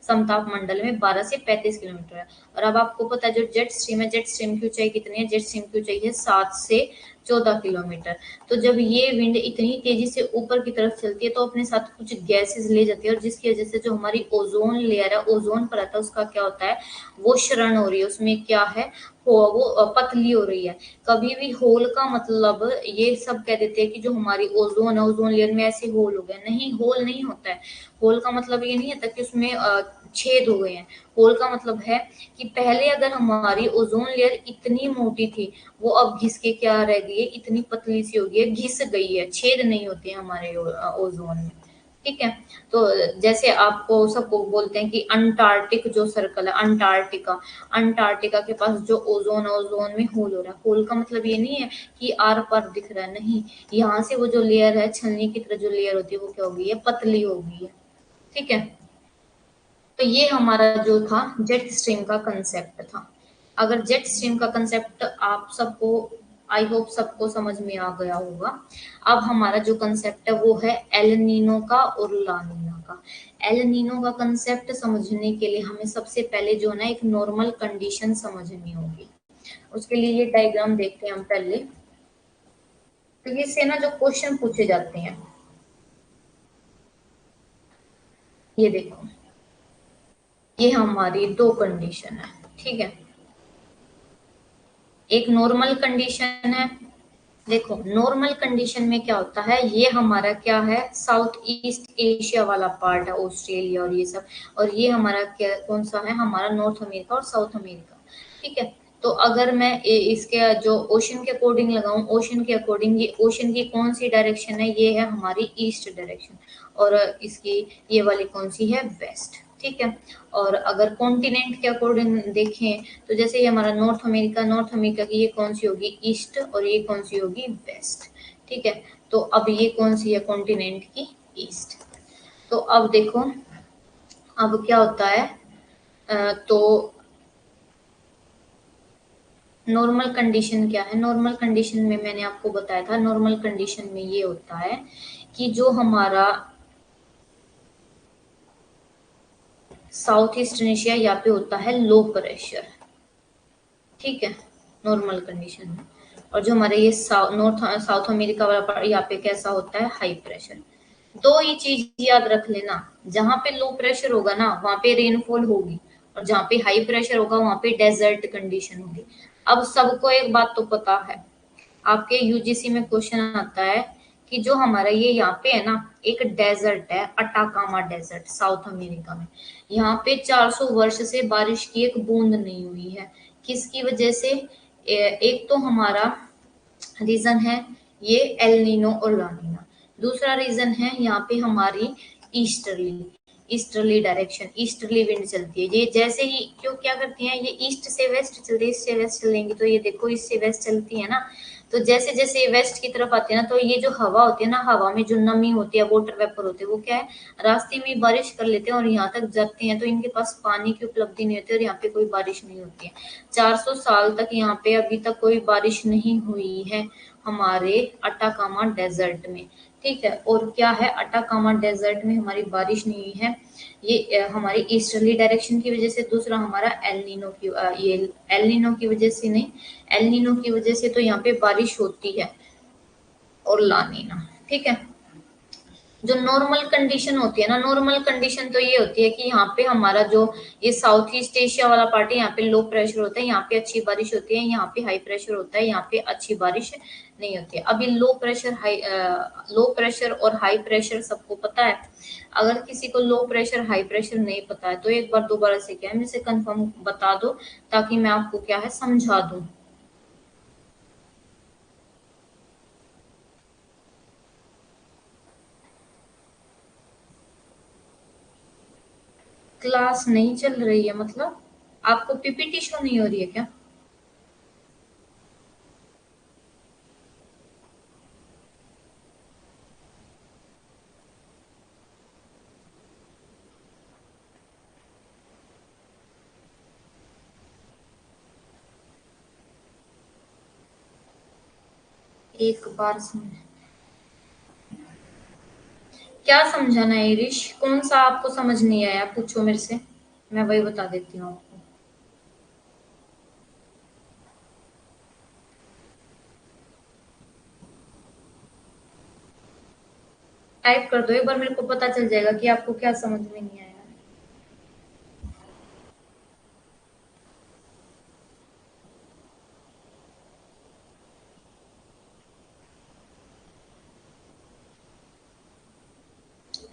समताप मंडल में 12 से 35 किलोमीटर है। और अब आपको पता है जो जेट स्ट्रीम है, जेट स्ट्रीम की ऊंचाई कितनी है, जेट स्ट्रीम की ऊंचाई है 7 से 14 किलोमीटर। तो जब ये विंड इतनी तेजी से ऊपर की तरफ चलती है तो अपने साथ कुछ गैसेस ले जाती है, और जिसकी वजह से जो हमारी ओजोन लेयर है, ओजोन परत है, उसका क्या होता है, वो क्षरण हो रही है, उसमें क्या है, वो पतली हो रही है। कभी भी होल का मतलब, ये सब कह देते हैं कि जो हमारी ओजोन है, ओजोन लेयर में ऐसे होल हो गए, नहीं, होल नहीं होता है। होल का मतलब ये नहीं होता कि उसमें छेद हो गए हैं। होल का मतलब है कि पहले अगर हमारी ओजोन लेयर इतनी मोटी थी, वो अब घिस के क्या रह गई है, इतनी पतली सी हो गई है, घिस गई है, छेद नहीं होते हैं हमारे ओजोन में। ठीक है। तो जैसे आपको सबको बोलते हैं कि अंटार्कटिक जो सर्कल है, अंटार्कटिका, अंटार्कटिका के पास जो ओजोन है, ओजोन में होल हो रहा है। होल का मतलब ये नहीं है कि आर पार दिख रहा है, नहीं, यहाँ से वो जो लेयर है, छलनी की तरह जो लेयर होती है, वो क्या हो गई है, पतली हो गई है। ठीक है। तो ये हमारा जो था जेट स्ट्रीम का कंसेप्ट था। अगर जेट स्ट्रीम का कंसेप्ट आप सबको, आई होप सबको समझ में आ गया होगा। अब हमारा जो कंसेप्ट है वो है एल नीनो का और ला नीना का। एल नीनो का कंसेप्ट समझने के लिए हमें सबसे पहले जो है ना एक नॉर्मल कंडीशन समझनी होगी। उसके लिए ये डायग्राम देखते हैं हम पहले। तो इससे ना जो क्वेश्चन पूछे जाते हैं, ये देखो, ये हमारी दो कंडीशन है। ठीक है। एक नॉर्मल कंडीशन है। देखो नॉर्मल कंडीशन में क्या होता है, ये हमारा क्या है, साउथ ईस्ट एशिया वाला पार्ट है, ऑस्ट्रेलिया और ये सब। और ये हमारा क्या, कौन सा है, हमारा नॉर्थ अमेरिका और साउथ अमेरिका। ठीक है। तो अगर मैं इसके जो ओशन के अकॉर्डिंग लगाऊं, ओशन के अकॉर्डिंग, ये ओशन की कौन सी डायरेक्शन है, ये है हमारी ईस्ट डायरेक्शन। और इसकी ये वाली कौन सी है, वेस्ट। ठीक है। और अगर कॉन्टिनेंट के अकॉर्डिंग देखें, तो जैसे ये हमारा नॉर्थ अमेरिका, नॉर्थ अमेरिका की ये कौन सी होगी, ईस्ट, और ये कौन सी होगी, वेस्ट। ठीक है। तो अब ये कौन सी है, कॉन्टिनेंट की ईस्ट। तो अब देखो, अब क्या होता है, तो नॉर्मल कंडीशन क्या है, नॉर्मल कंडीशन में मैंने आपको बताया था, नॉर्मल कंडीशन में ये होता है कि जो हमारा साउथ ईस्टर्न एशिया, यहाँ पे होता है लो प्रेशर। ठीक है, नॉर्मल कंडीशन में। और जो हमारे ये नॉर्थ साउथ अमेरिका वाला यहाँ पे कैसा होता है, हाई प्रेशर। दो ही चीज याद रख लेना, जहां पे लो प्रेशर होगा ना वहां पे रेनफॉल होगी, और जहां पे हाई प्रेशर होगा वहां पे डेजर्ट कंडीशन होगी। अब सबको एक बात तो पता है, आपके यूजीसी में क्वेश्चन आता है कि जो हमारा ये यहाँ पे है ना, एक डेजर्ट है, अटाकामा डेजर्ट, साउथ अमेरिका में। यहाँ पे 400 वर्ष से बारिश की एक बूंद नहीं हुई है। किसकी वजह से, एक तो हमारा रीजन है ये एल नीनो और ला नीना। दूसरा रीजन है यहाँ पे हमारी easterly, easterly direction, easterly wind चलती है। ये जैसे ही क्यों क्या करती है, ये ईस्ट से वेस्ट चलती है, ईस्ट से वेस्ट चलेंगी तो ये देखो ईस्ट से वेस्ट चलती है ना, तो जैसे जैसे ये वेस्ट की तरफ आती है ना, तो ये जो हवा होती है ना, हवा में जो नमी होती है, वाटर वेपर होते हैं, वो क्या है, रास्ते में बारिश कर लेते हैं और यहाँ तक जाते हैं, तो इनके पास पानी की उपलब्धि नहीं होती और यहाँ पे कोई बारिश नहीं होती है। 400 साल तक यहाँ पे अभी तक कोई बारिश नहीं हुई है हमारे अटाकामा डेजर्ट में। ठीक है, और क्या है, अटाकामा डेजर्ट में हमारी बारिश नहीं हुई है, ये हमारी ईस्टर्ली डायरेक्शन की वजह से। दूसरा हमारा एलनीनो की ये एलनीनो की वजह से नहीं, एलनीनो की वजह से तो यहाँ पे बारिश होती है, और लानीना। ठीक है, जो नॉर्मल कंडीशन होती है ना, नॉर्मल कंडीशन तो ये होती है कि यहाँ पे हमारा जो ये साउथ ईस्ट एशिया वाला पार्ट है, यहाँ पे लो प्रेशर होता है, यहाँ पे अच्छी बारिश होती है, यहाँ पे हाई प्रेशर होता है, यहाँ पे अच्छी बारिश नहीं होती है। अभी लो प्रेशर और हाई प्रेशर सबको पता है। अगर किसी को लो प्रेशर हाई प्रेशर नहीं पता है तो एक बार दोबारा से क्या है, मुझे कंफर्म बता दो, ताकि मैं आपको क्या है समझा दूं। क्लास नहीं चल रही है मतलब आपको पीपीटी शो नहीं हो रही है क्या? एक बार समझ, क्या समझाना है इरिश, कौन सा आपको समझ नहीं आया, पूछो मेरे से, मैं वही बता देती हूँ आपको। टाइप कर दो एक बार, मेरे को पता चल जाएगा कि आपको क्या समझ में नहीं आया।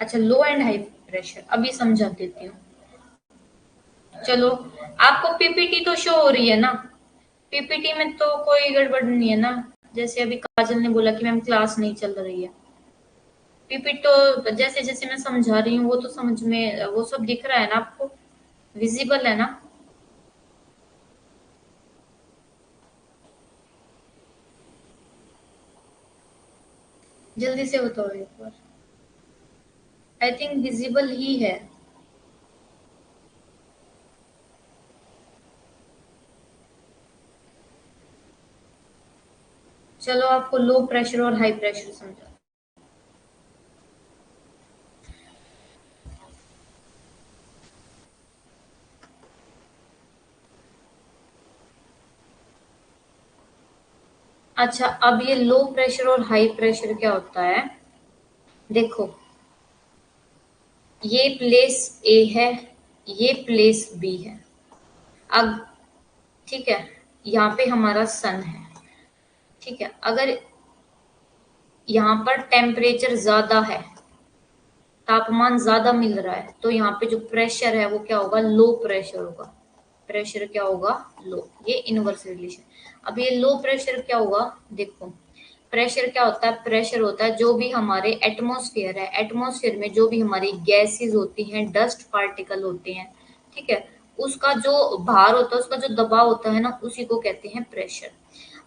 अच्छा, लो एंड हाई प्रेशर अभी समझा देती हूँ। चलो, आपको पीपीटी तो शो हो रही है ना, पीपीटी में तो कोई गड़बड़ नहीं है ना। जैसे अभी काजल ने बोला कि मैम क्लास नहीं चल रही है, पीपीटी तो जैसे जैसे मैं समझा रही हूँ वो तो समझ में, वो सब दिख रहा है ना आपको, विजिबल है ना। जल्दी से बताओ एक बार, आई थिंक विजिबल ही है। चलो, आपको लो प्रेशर और हाई प्रेशर समझा। अच्छा, अब ये लो प्रेशर और हाई प्रेशर क्या होता है, देखो, ये प्लेस ए है, ये प्लेस बी है। अब ठीक है, यहाँ पे हमारा सन है। ठीक है, अगर यहाँ पर टेम्परेचर ज्यादा है, तापमान ज्यादा मिल रहा है, तो यहाँ पे जो प्रेशर है वो क्या होगा, लो प्रेशर होगा। प्रेशर क्या होगा, लो, ये इनवर्स रिलेशन। अब ये लो प्रेशर क्या होगा, देखो, प्रेशर क्या होता है, प्रेशर होता है जो भी हमारे एटमॉस्फेयर है, एटमॉस्फेयर में जो भी हमारी गैसेस होती हैं, डस्ट पार्टिकल होते हैं, ठीक है, उसका जो भार होता है, उसका जो दबाव होता है ना, उसी को कहते हैं प्रेशर।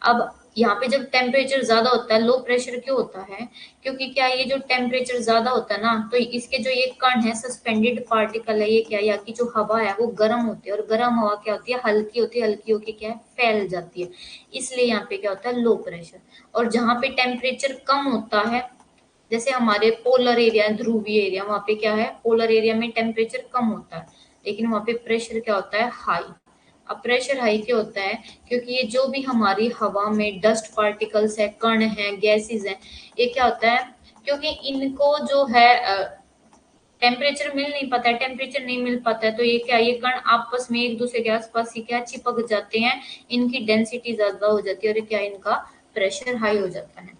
अब यहाँ पे जब टेम्परेचर ज्यादा होता है, लो प्रेशर क्यों होता है, क्योंकि क्या, ये जो टेम्परेचर ज्यादा होता है ना, तो इसके जो ये कण है, सस्पेंडेड पार्टिकल है, ये क्या, यहाँ की जो हवा है वो गर्म होती है, और गर्म हवा क्या होती है, हल्की होती है, हल्की होके क्या है, फैल जाती है। इसलिए यहाँ पे क्या होता है, लो प्रेशर। और जहाँ पे टेम्परेचर कम होता है, जैसे हमारे पोलर एरिया, ध्रुवीय एरिया, वहां पे क्या है, पोलर एरिया में टेम्परेचर कम होता है, लेकिन वहां पे प्रेशर क्या होता है, हाई। अब प्रेशर हाई क्यों होता है, क्योंकि ये जो भी हमारी हवा में डस्ट पार्टिकल्स है, कण है, गैसेस है, ये क्या होता है, क्योंकि इनको जो है टेम्परेचर मिल नहीं पाता है, टेम्परेचर नहीं मिल पाता है, तो ये क्या, ये कण आपस में एक दूसरे के आसपास ही क्या चिपक जाते हैं, इनकी डेंसिटी ज्यादा हो जाती है, और क्या, इनका प्रेशर हाई हो जाता है।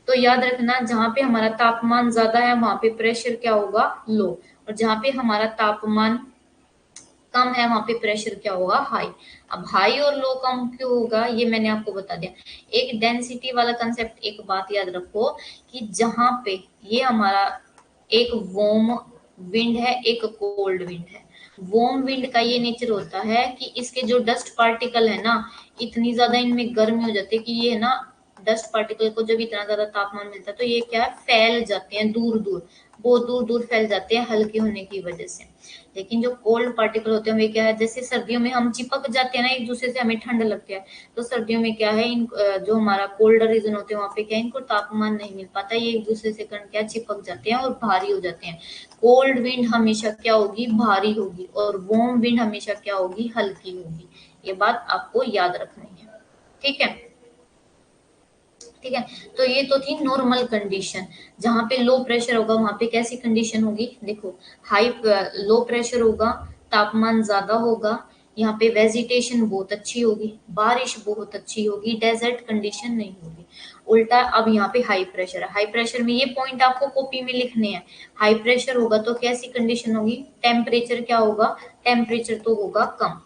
तो याद रखना, जहां पे हमारा तापमान ज्यादा है वहां पे प्रेशर क्या होगा, लो, और जहां पे हमारा तापमान कम है वहां पे प्रेशर क्या होगा, हाई। अब हाई और लो कम क्यों होगा, ये मैंने आपको बता दिया। एक डेंसिटी वाला कंसेप्ट, एक बात याद रखो, कि जहां पे ये हमारा एक वार्म विंड है, एक कोल्ड विंड है। वार्म विंड का ये नेचर होता है कि इसके जो डस्ट पार्टिकल है ना, इतनी ज्यादा इनमें गर्मी हो जाती है कि ये ना डस्ट पार्टिकल को जब इतना ज्यादा तापमान मिलता है तो ये क्या है, फैल जाते हैं दूर दूर, बहुत दूर दूर फैल जाते हैं हल्के होने की वजह से। लेकिन जो कोल्ड पार्टिकल होते हैं वे क्या है, जैसे सर्दियों में हम चिपक जाते हैं ना एक दूसरे से, हमें ठंड लगती है, तो सर्दियों में क्या है, जो हमारा कोल्ड रीजन होते हैं वहां पे क्या है, इनको तापमान नहीं मिल पाता, ये एक दूसरे से कण क्या चिपक जाते हैं और भारी हो जाते हैं। कोल्ड विंड हमेशा क्या होगी, भारी होगी, और वार्म विंड हमेशा क्या होगी, हल्की होगी। ये बात आपको याद रखनी है, ठीक है। ठीक है, तो ये तो थी नॉर्मल कंडीशन। जहां पे लो प्रेशर होगा वहां पे कैसी कंडीशन होगी, देखो, हाई लो प्रेशर होगा, तापमान ज्यादा होगा, यहाँ पे वेजिटेशन बहुत अच्छी होगी, बारिश बहुत अच्छी होगी, डेजर्ट कंडीशन नहीं होगी। उल्टा अब यहाँ पे हाई प्रेशर है, हाई प्रेशर में ये पॉइंट आपको कॉपी में लिखने हैं। हाई प्रेशर होगा तो कैसी कंडीशन होगी, टेम्परेचर क्या होगा, टेम्परेचर तो होगा कम,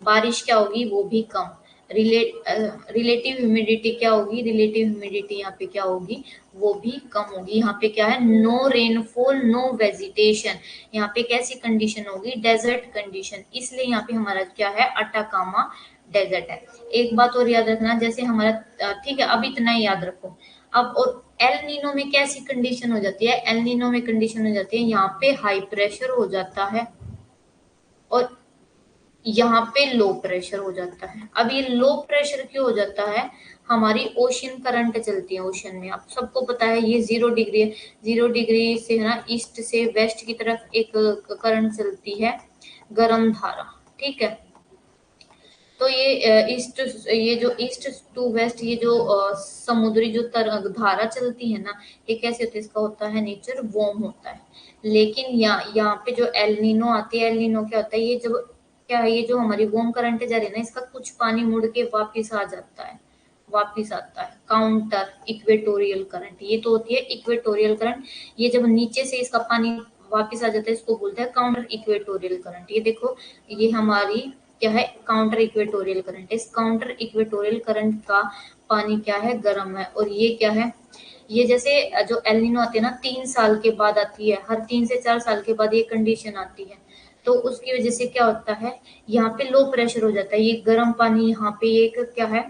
बारिश क्या होगी, वो भी कम, रिलेटिव ह्यूमिडिटी क्या होगी, रिलेटिव ह्यूमिडिटी यहाँ पे क्या होगी, वो भी कम होगी। यहाँ पे क्या है, नो रेनफॉल नो वेजिटेशन, यहाँ पे कैसी कंडीशन होगी, डेजर्ट कंडीशन, इसलिए यहाँ पे हमारा क्या है, अटाकामा डेजर्ट है। एक बात और याद रखना, जैसे हमारा ठीक है, अब इतना ही याद रखो। अब और एल नीनो में कैसी कंडीशन हो जाती है, एल नीनो में कंडीशन हो जाती है, यहाँ पे हाई प्रेशर हो जाता है और यहाँ पे लो प्रेशर हो जाता है। अब ये लो प्रेशर क्यों हो जाता है, हमारी ओशन करंट चलती है, ओशन में आप सबको पता है ये 0 डिग्री है, 0 डिग्री से है ना ईस्ट से वेस्ट की तरफ एक करंट चलती है, गर्म धारा, ठीक है। तो ये जो ईस्ट टू वेस्ट, ये जो समुद्री जो धारा चलती है ना, ये कैसे होता है, इसका होता है नेचर वार्म होता है। लेकिन यहाँ पे जो एल नीनो आती है, एल नीनो क्या होता है, ये जब क्या है, ये जो हमारी वार्म करंट जा रही है ना, इसका कुछ पानी मुड़ के वापिस आ जाता है, वापिस आता है, काउंटर इक्वेटोरियल करंट, ये तो होती है इक्वेटोरियल करंट। ये जब नीचे से इसका पानी वापिस आ जाता है, इसको बोलते हैं काउंटर इक्वेटोरियल करंट। ये देखो, ये हमारी क्या है, काउंटर इक्वेटोरियल करंट। इस काउंटर इक्वेटोरियल करंट का पानी क्या है, गर्म है, और ये क्या है, ये जैसे जो एलिनो आती है ना 3 साल के बाद आती है, हर 3 से 4 साल के बाद ये कंडीशन आती है, तो उसकी वजह से क्या होता है, यहाँ पे लो प्रेशर हो जाता है, ये गर्म पानी यहाँ पे एक क्या है,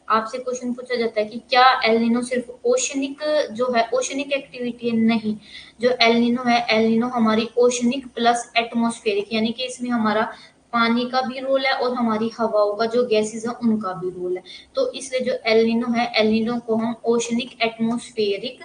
आपसे क्वेश्चन पूछा जाता है कि क्या एलिनो सिर्फ ओशनिक जो है, ओशनिक एक्टिविटी है, नहीं, जो एलिनो है, एलिनो हमारी ओशनिक प्लस एटमॉस्फेरिक, यानी कि इसमें हमारा पानी का भी रोल है और हमारी हवाओं का जो गैसेस है उनका भी रोल है। तो इसलिए जो एलिनो है, एलिनो को हम ओशनिक एटमॉस्फेरिक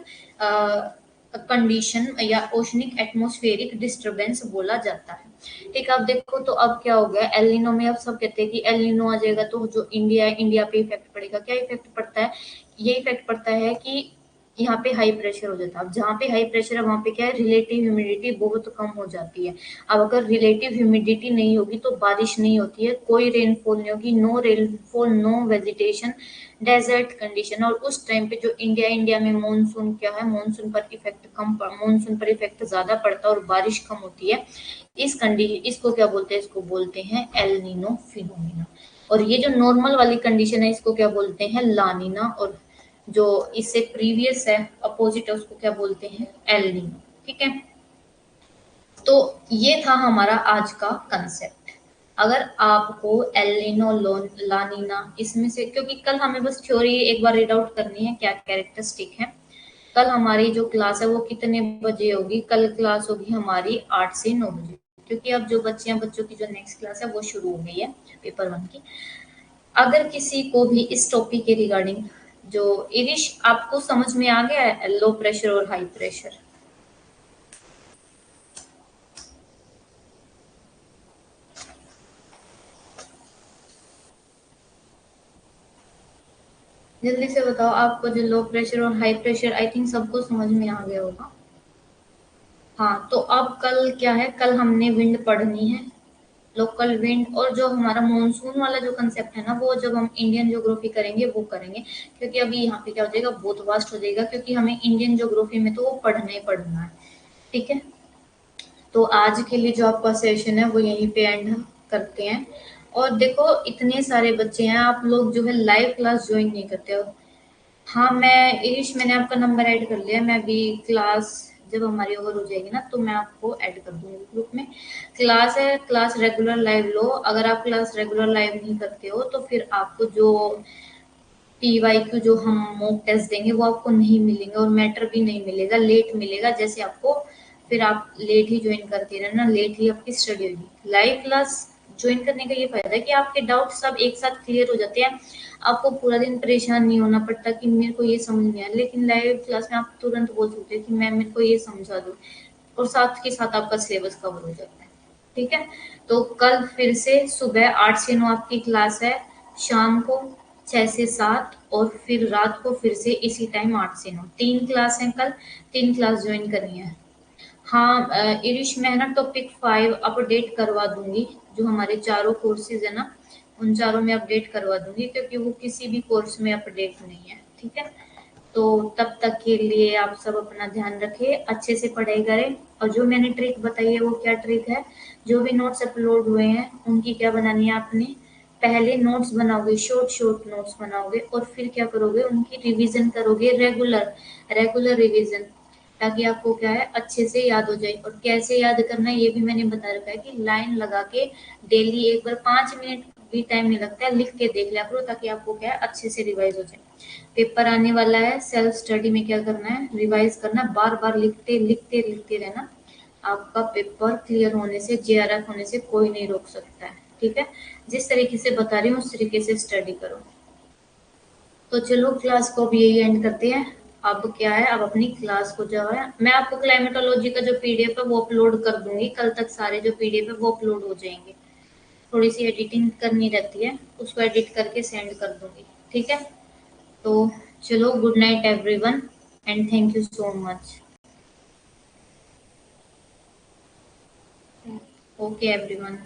कंडीशन या ओशनिक एटमॉस्फेरिक डिस्टरबेंस बोला जाता है। ठीक है, अब देखो, तो अब क्या हो गया, एलिनो में अब सब कहते हैं कि एलिनो आ जाएगा तो जो इंडिया है, इंडिया पे इफेक्ट पड़ेगा। क्या इफेक्ट पड़ता है, ये इफेक्ट पड़ता है कि यहाँ पे हाई प्रेशर हो जाता है। अब जहाँ पे हाई प्रेशर है वहां पे क्या है, रिलेटिव ह्यूमिडिटी बहुत कम हो जाती है। अब अगर रिलेटिव ह्यूमिडिटी नहीं होगी तो बारिश नहीं होती है, कोई रेनफॉल नहीं होगी, no rainfall no vegetation, desert condition. और उस टाइम पे जो इंडिया में मानसून क्या है, मानसून पर इफेक्ट कम, मानसून पर इफेक्ट ज्यादा पड़ता है और बारिश कम होती है। इस कंडीशन, इसको क्या बोलते हैं, इसको बोलते हैं एल नीनो फिनोमिना। और ये जो नॉर्मल वाली कंडीशन है इसको क्या बोलते हैं, लानिना। और जो इससे प्रीवियस है, अपोजिट है, उसको क्या बोलते हैं, एल नीनो। ठीक है, तो ये था हमारा आज का कंसेप्ट। अगर आपको एल नीनो लानिना इसमें से, क्योंकि कल हमें बस थ्योरी एक बार रीड आउट करनी है, क्या कैरेक्टरिस्टिक है। कल हमारी जो क्लास है वो कितने बजे होगी, कल क्लास होगी हमारी 8 से 9 बजे, क्योंकि अब जो बच्चों की जो नेक्स्ट क्लास है वो शुरू हो गई है, पेपर 1 की। अगर किसी को भी इस टॉपिक के रिगार्डिंग, जो इरिश आपको समझ में आ गया है, लो प्रेशर और हाई प्रेशर, जल्दी से बताओ, आपको जो लो प्रेशर और हाई प्रेशर, आई थिंक सबको समझ में आ गया होगा। हाँ, तो अब कल क्या है, कल हमने विंड पढ़नी है, लोकल विंड, और जो हमारा मॉनसून वाला जो कंसेप्ट है ना, वो जब हम इंडियन ज्योग्राफी करेंगे वो करेंगे, क्योंकि अभी यहाँ पे क्या हो जाएगा, बहुत वास्ट हो जाएगा, क्योंकि हमें इंडियन ज्योग्राफी में तो वो पढ़ना ही पढ़ना है। ठीक है, तो आज के लिए जो आपका सेशन है वो यहीं पे एंड करते हैं। और देखो, इतने सारे बच्चे हैं, आप लोग जो है लाइव क्लास ज्वाइन नहीं करते हो। हाँ, मैं इरिश, मैंने आपका नंबर ऐड कर लिया, मैं अभी क्लास जब हमारी ओवर हो जाएगी ना तो मैं आपको ऐड कर दूंगी ग्रुप में। क्लास है, क्लास रेगुलर लाइव लो। अगर आप क्लास रेगुलर लाइव नहीं करते हो तो फिर आपको जो PYQ जो हम मॉक टेस्ट देंगे वो आपको नहीं मिलेंगे, और मैटर भी नहीं मिलेगा, लेट मिलेगा। जैसे आपको फिर आप लेट ही ज्वाइन करते रहना, लेट ही आपकी स्टडी होगी। लाइव क्लास ज्वाइन करने का ये फायदा है कि आपके डाउट सब एक साथ क्लियर हो जाते हैं, आपको पूरा दिन परेशान नहीं होना पड़ता कि मेरे को ये समझ नहीं आया। लेकिन लाइव क्लास में आप तुरंत बोल सकते हैं कि मैम मेरे को ये समझा दो, और साथ के साथ आपका सिलेबस कवर हो जाता है। ठीक है, तो कल फिर से सुबह 8 से 9 आपकी क्लास है, शाम को 6 से 7, और फिर रात को फिर से इसी टाइम 8 से 9। 3 क्लास हैं कल, 3 क्लास ज्वाइन करनी है। हाँ, इंग्लिश में है ना टॉपिक 5 अपडेट करवा दूंगी, जो हमारे चारों कोर्सेज है ना उन चारों में अपडेट करवा दूंगी, क्योंकि वो किसी भी कोर्स में अपडेट नहीं है। ठीक है, तो तब तक के लिए आप सब अपना ध्यान रखें, अच्छे से पढ़ाई करें। और जो मैंने ट्रिक बताई है वो क्या ट्रिक है, जो भी नोट्स अपलोड हुए हैं उनकी क्या बनानी है आपने, पहले नोट्स बनाओगे, शॉर्ट शॉर्ट नोट्स बनाओगे, और फिर क्या करोगे, उनकी रिवीजन करोगे, रेगुलर रेगुलर रिवीजन, ताकि आपको क्या है अच्छे से याद हो जाए। और कैसे याद करना है ये भी मैंने बता रखा है कि लाइन लगा के डेली एक बार 5 मिनट भी टाइम नहीं लगता है, लिख के देख लिया करो, ताकि आपको क्या है अच्छे से रिवाइज हो जाए। पेपर आने वाला है, सेल्फ स्टडी में क्या करना है, रिवाइज करना, बार बार लिखते लिखते लिखते रहना। आपका पेपर क्लियर होने से, JRF होने से कोई नहीं रोक सकता है। ठीक है, जिस तरीके से बता रही हूँ उस तरीके से स्टडी करो। तो चलो क्लास को अब यही एंड करते हैं। अब क्या है, अब अपनी क्लास को जो है, मैं आपको क्लाइमेटोलॉजी का जो PDF है वो अपलोड कर दूंगी, कल तक सारे जो PDF है वो अपलोड हो जाएंगे। थोड़ी सी एडिटिंग करनी रहती है, उसको एडिट करके सेंड कर दूंगी। ठीक है, तो चलो, good night everyone, and thank you so much. Okay everyone.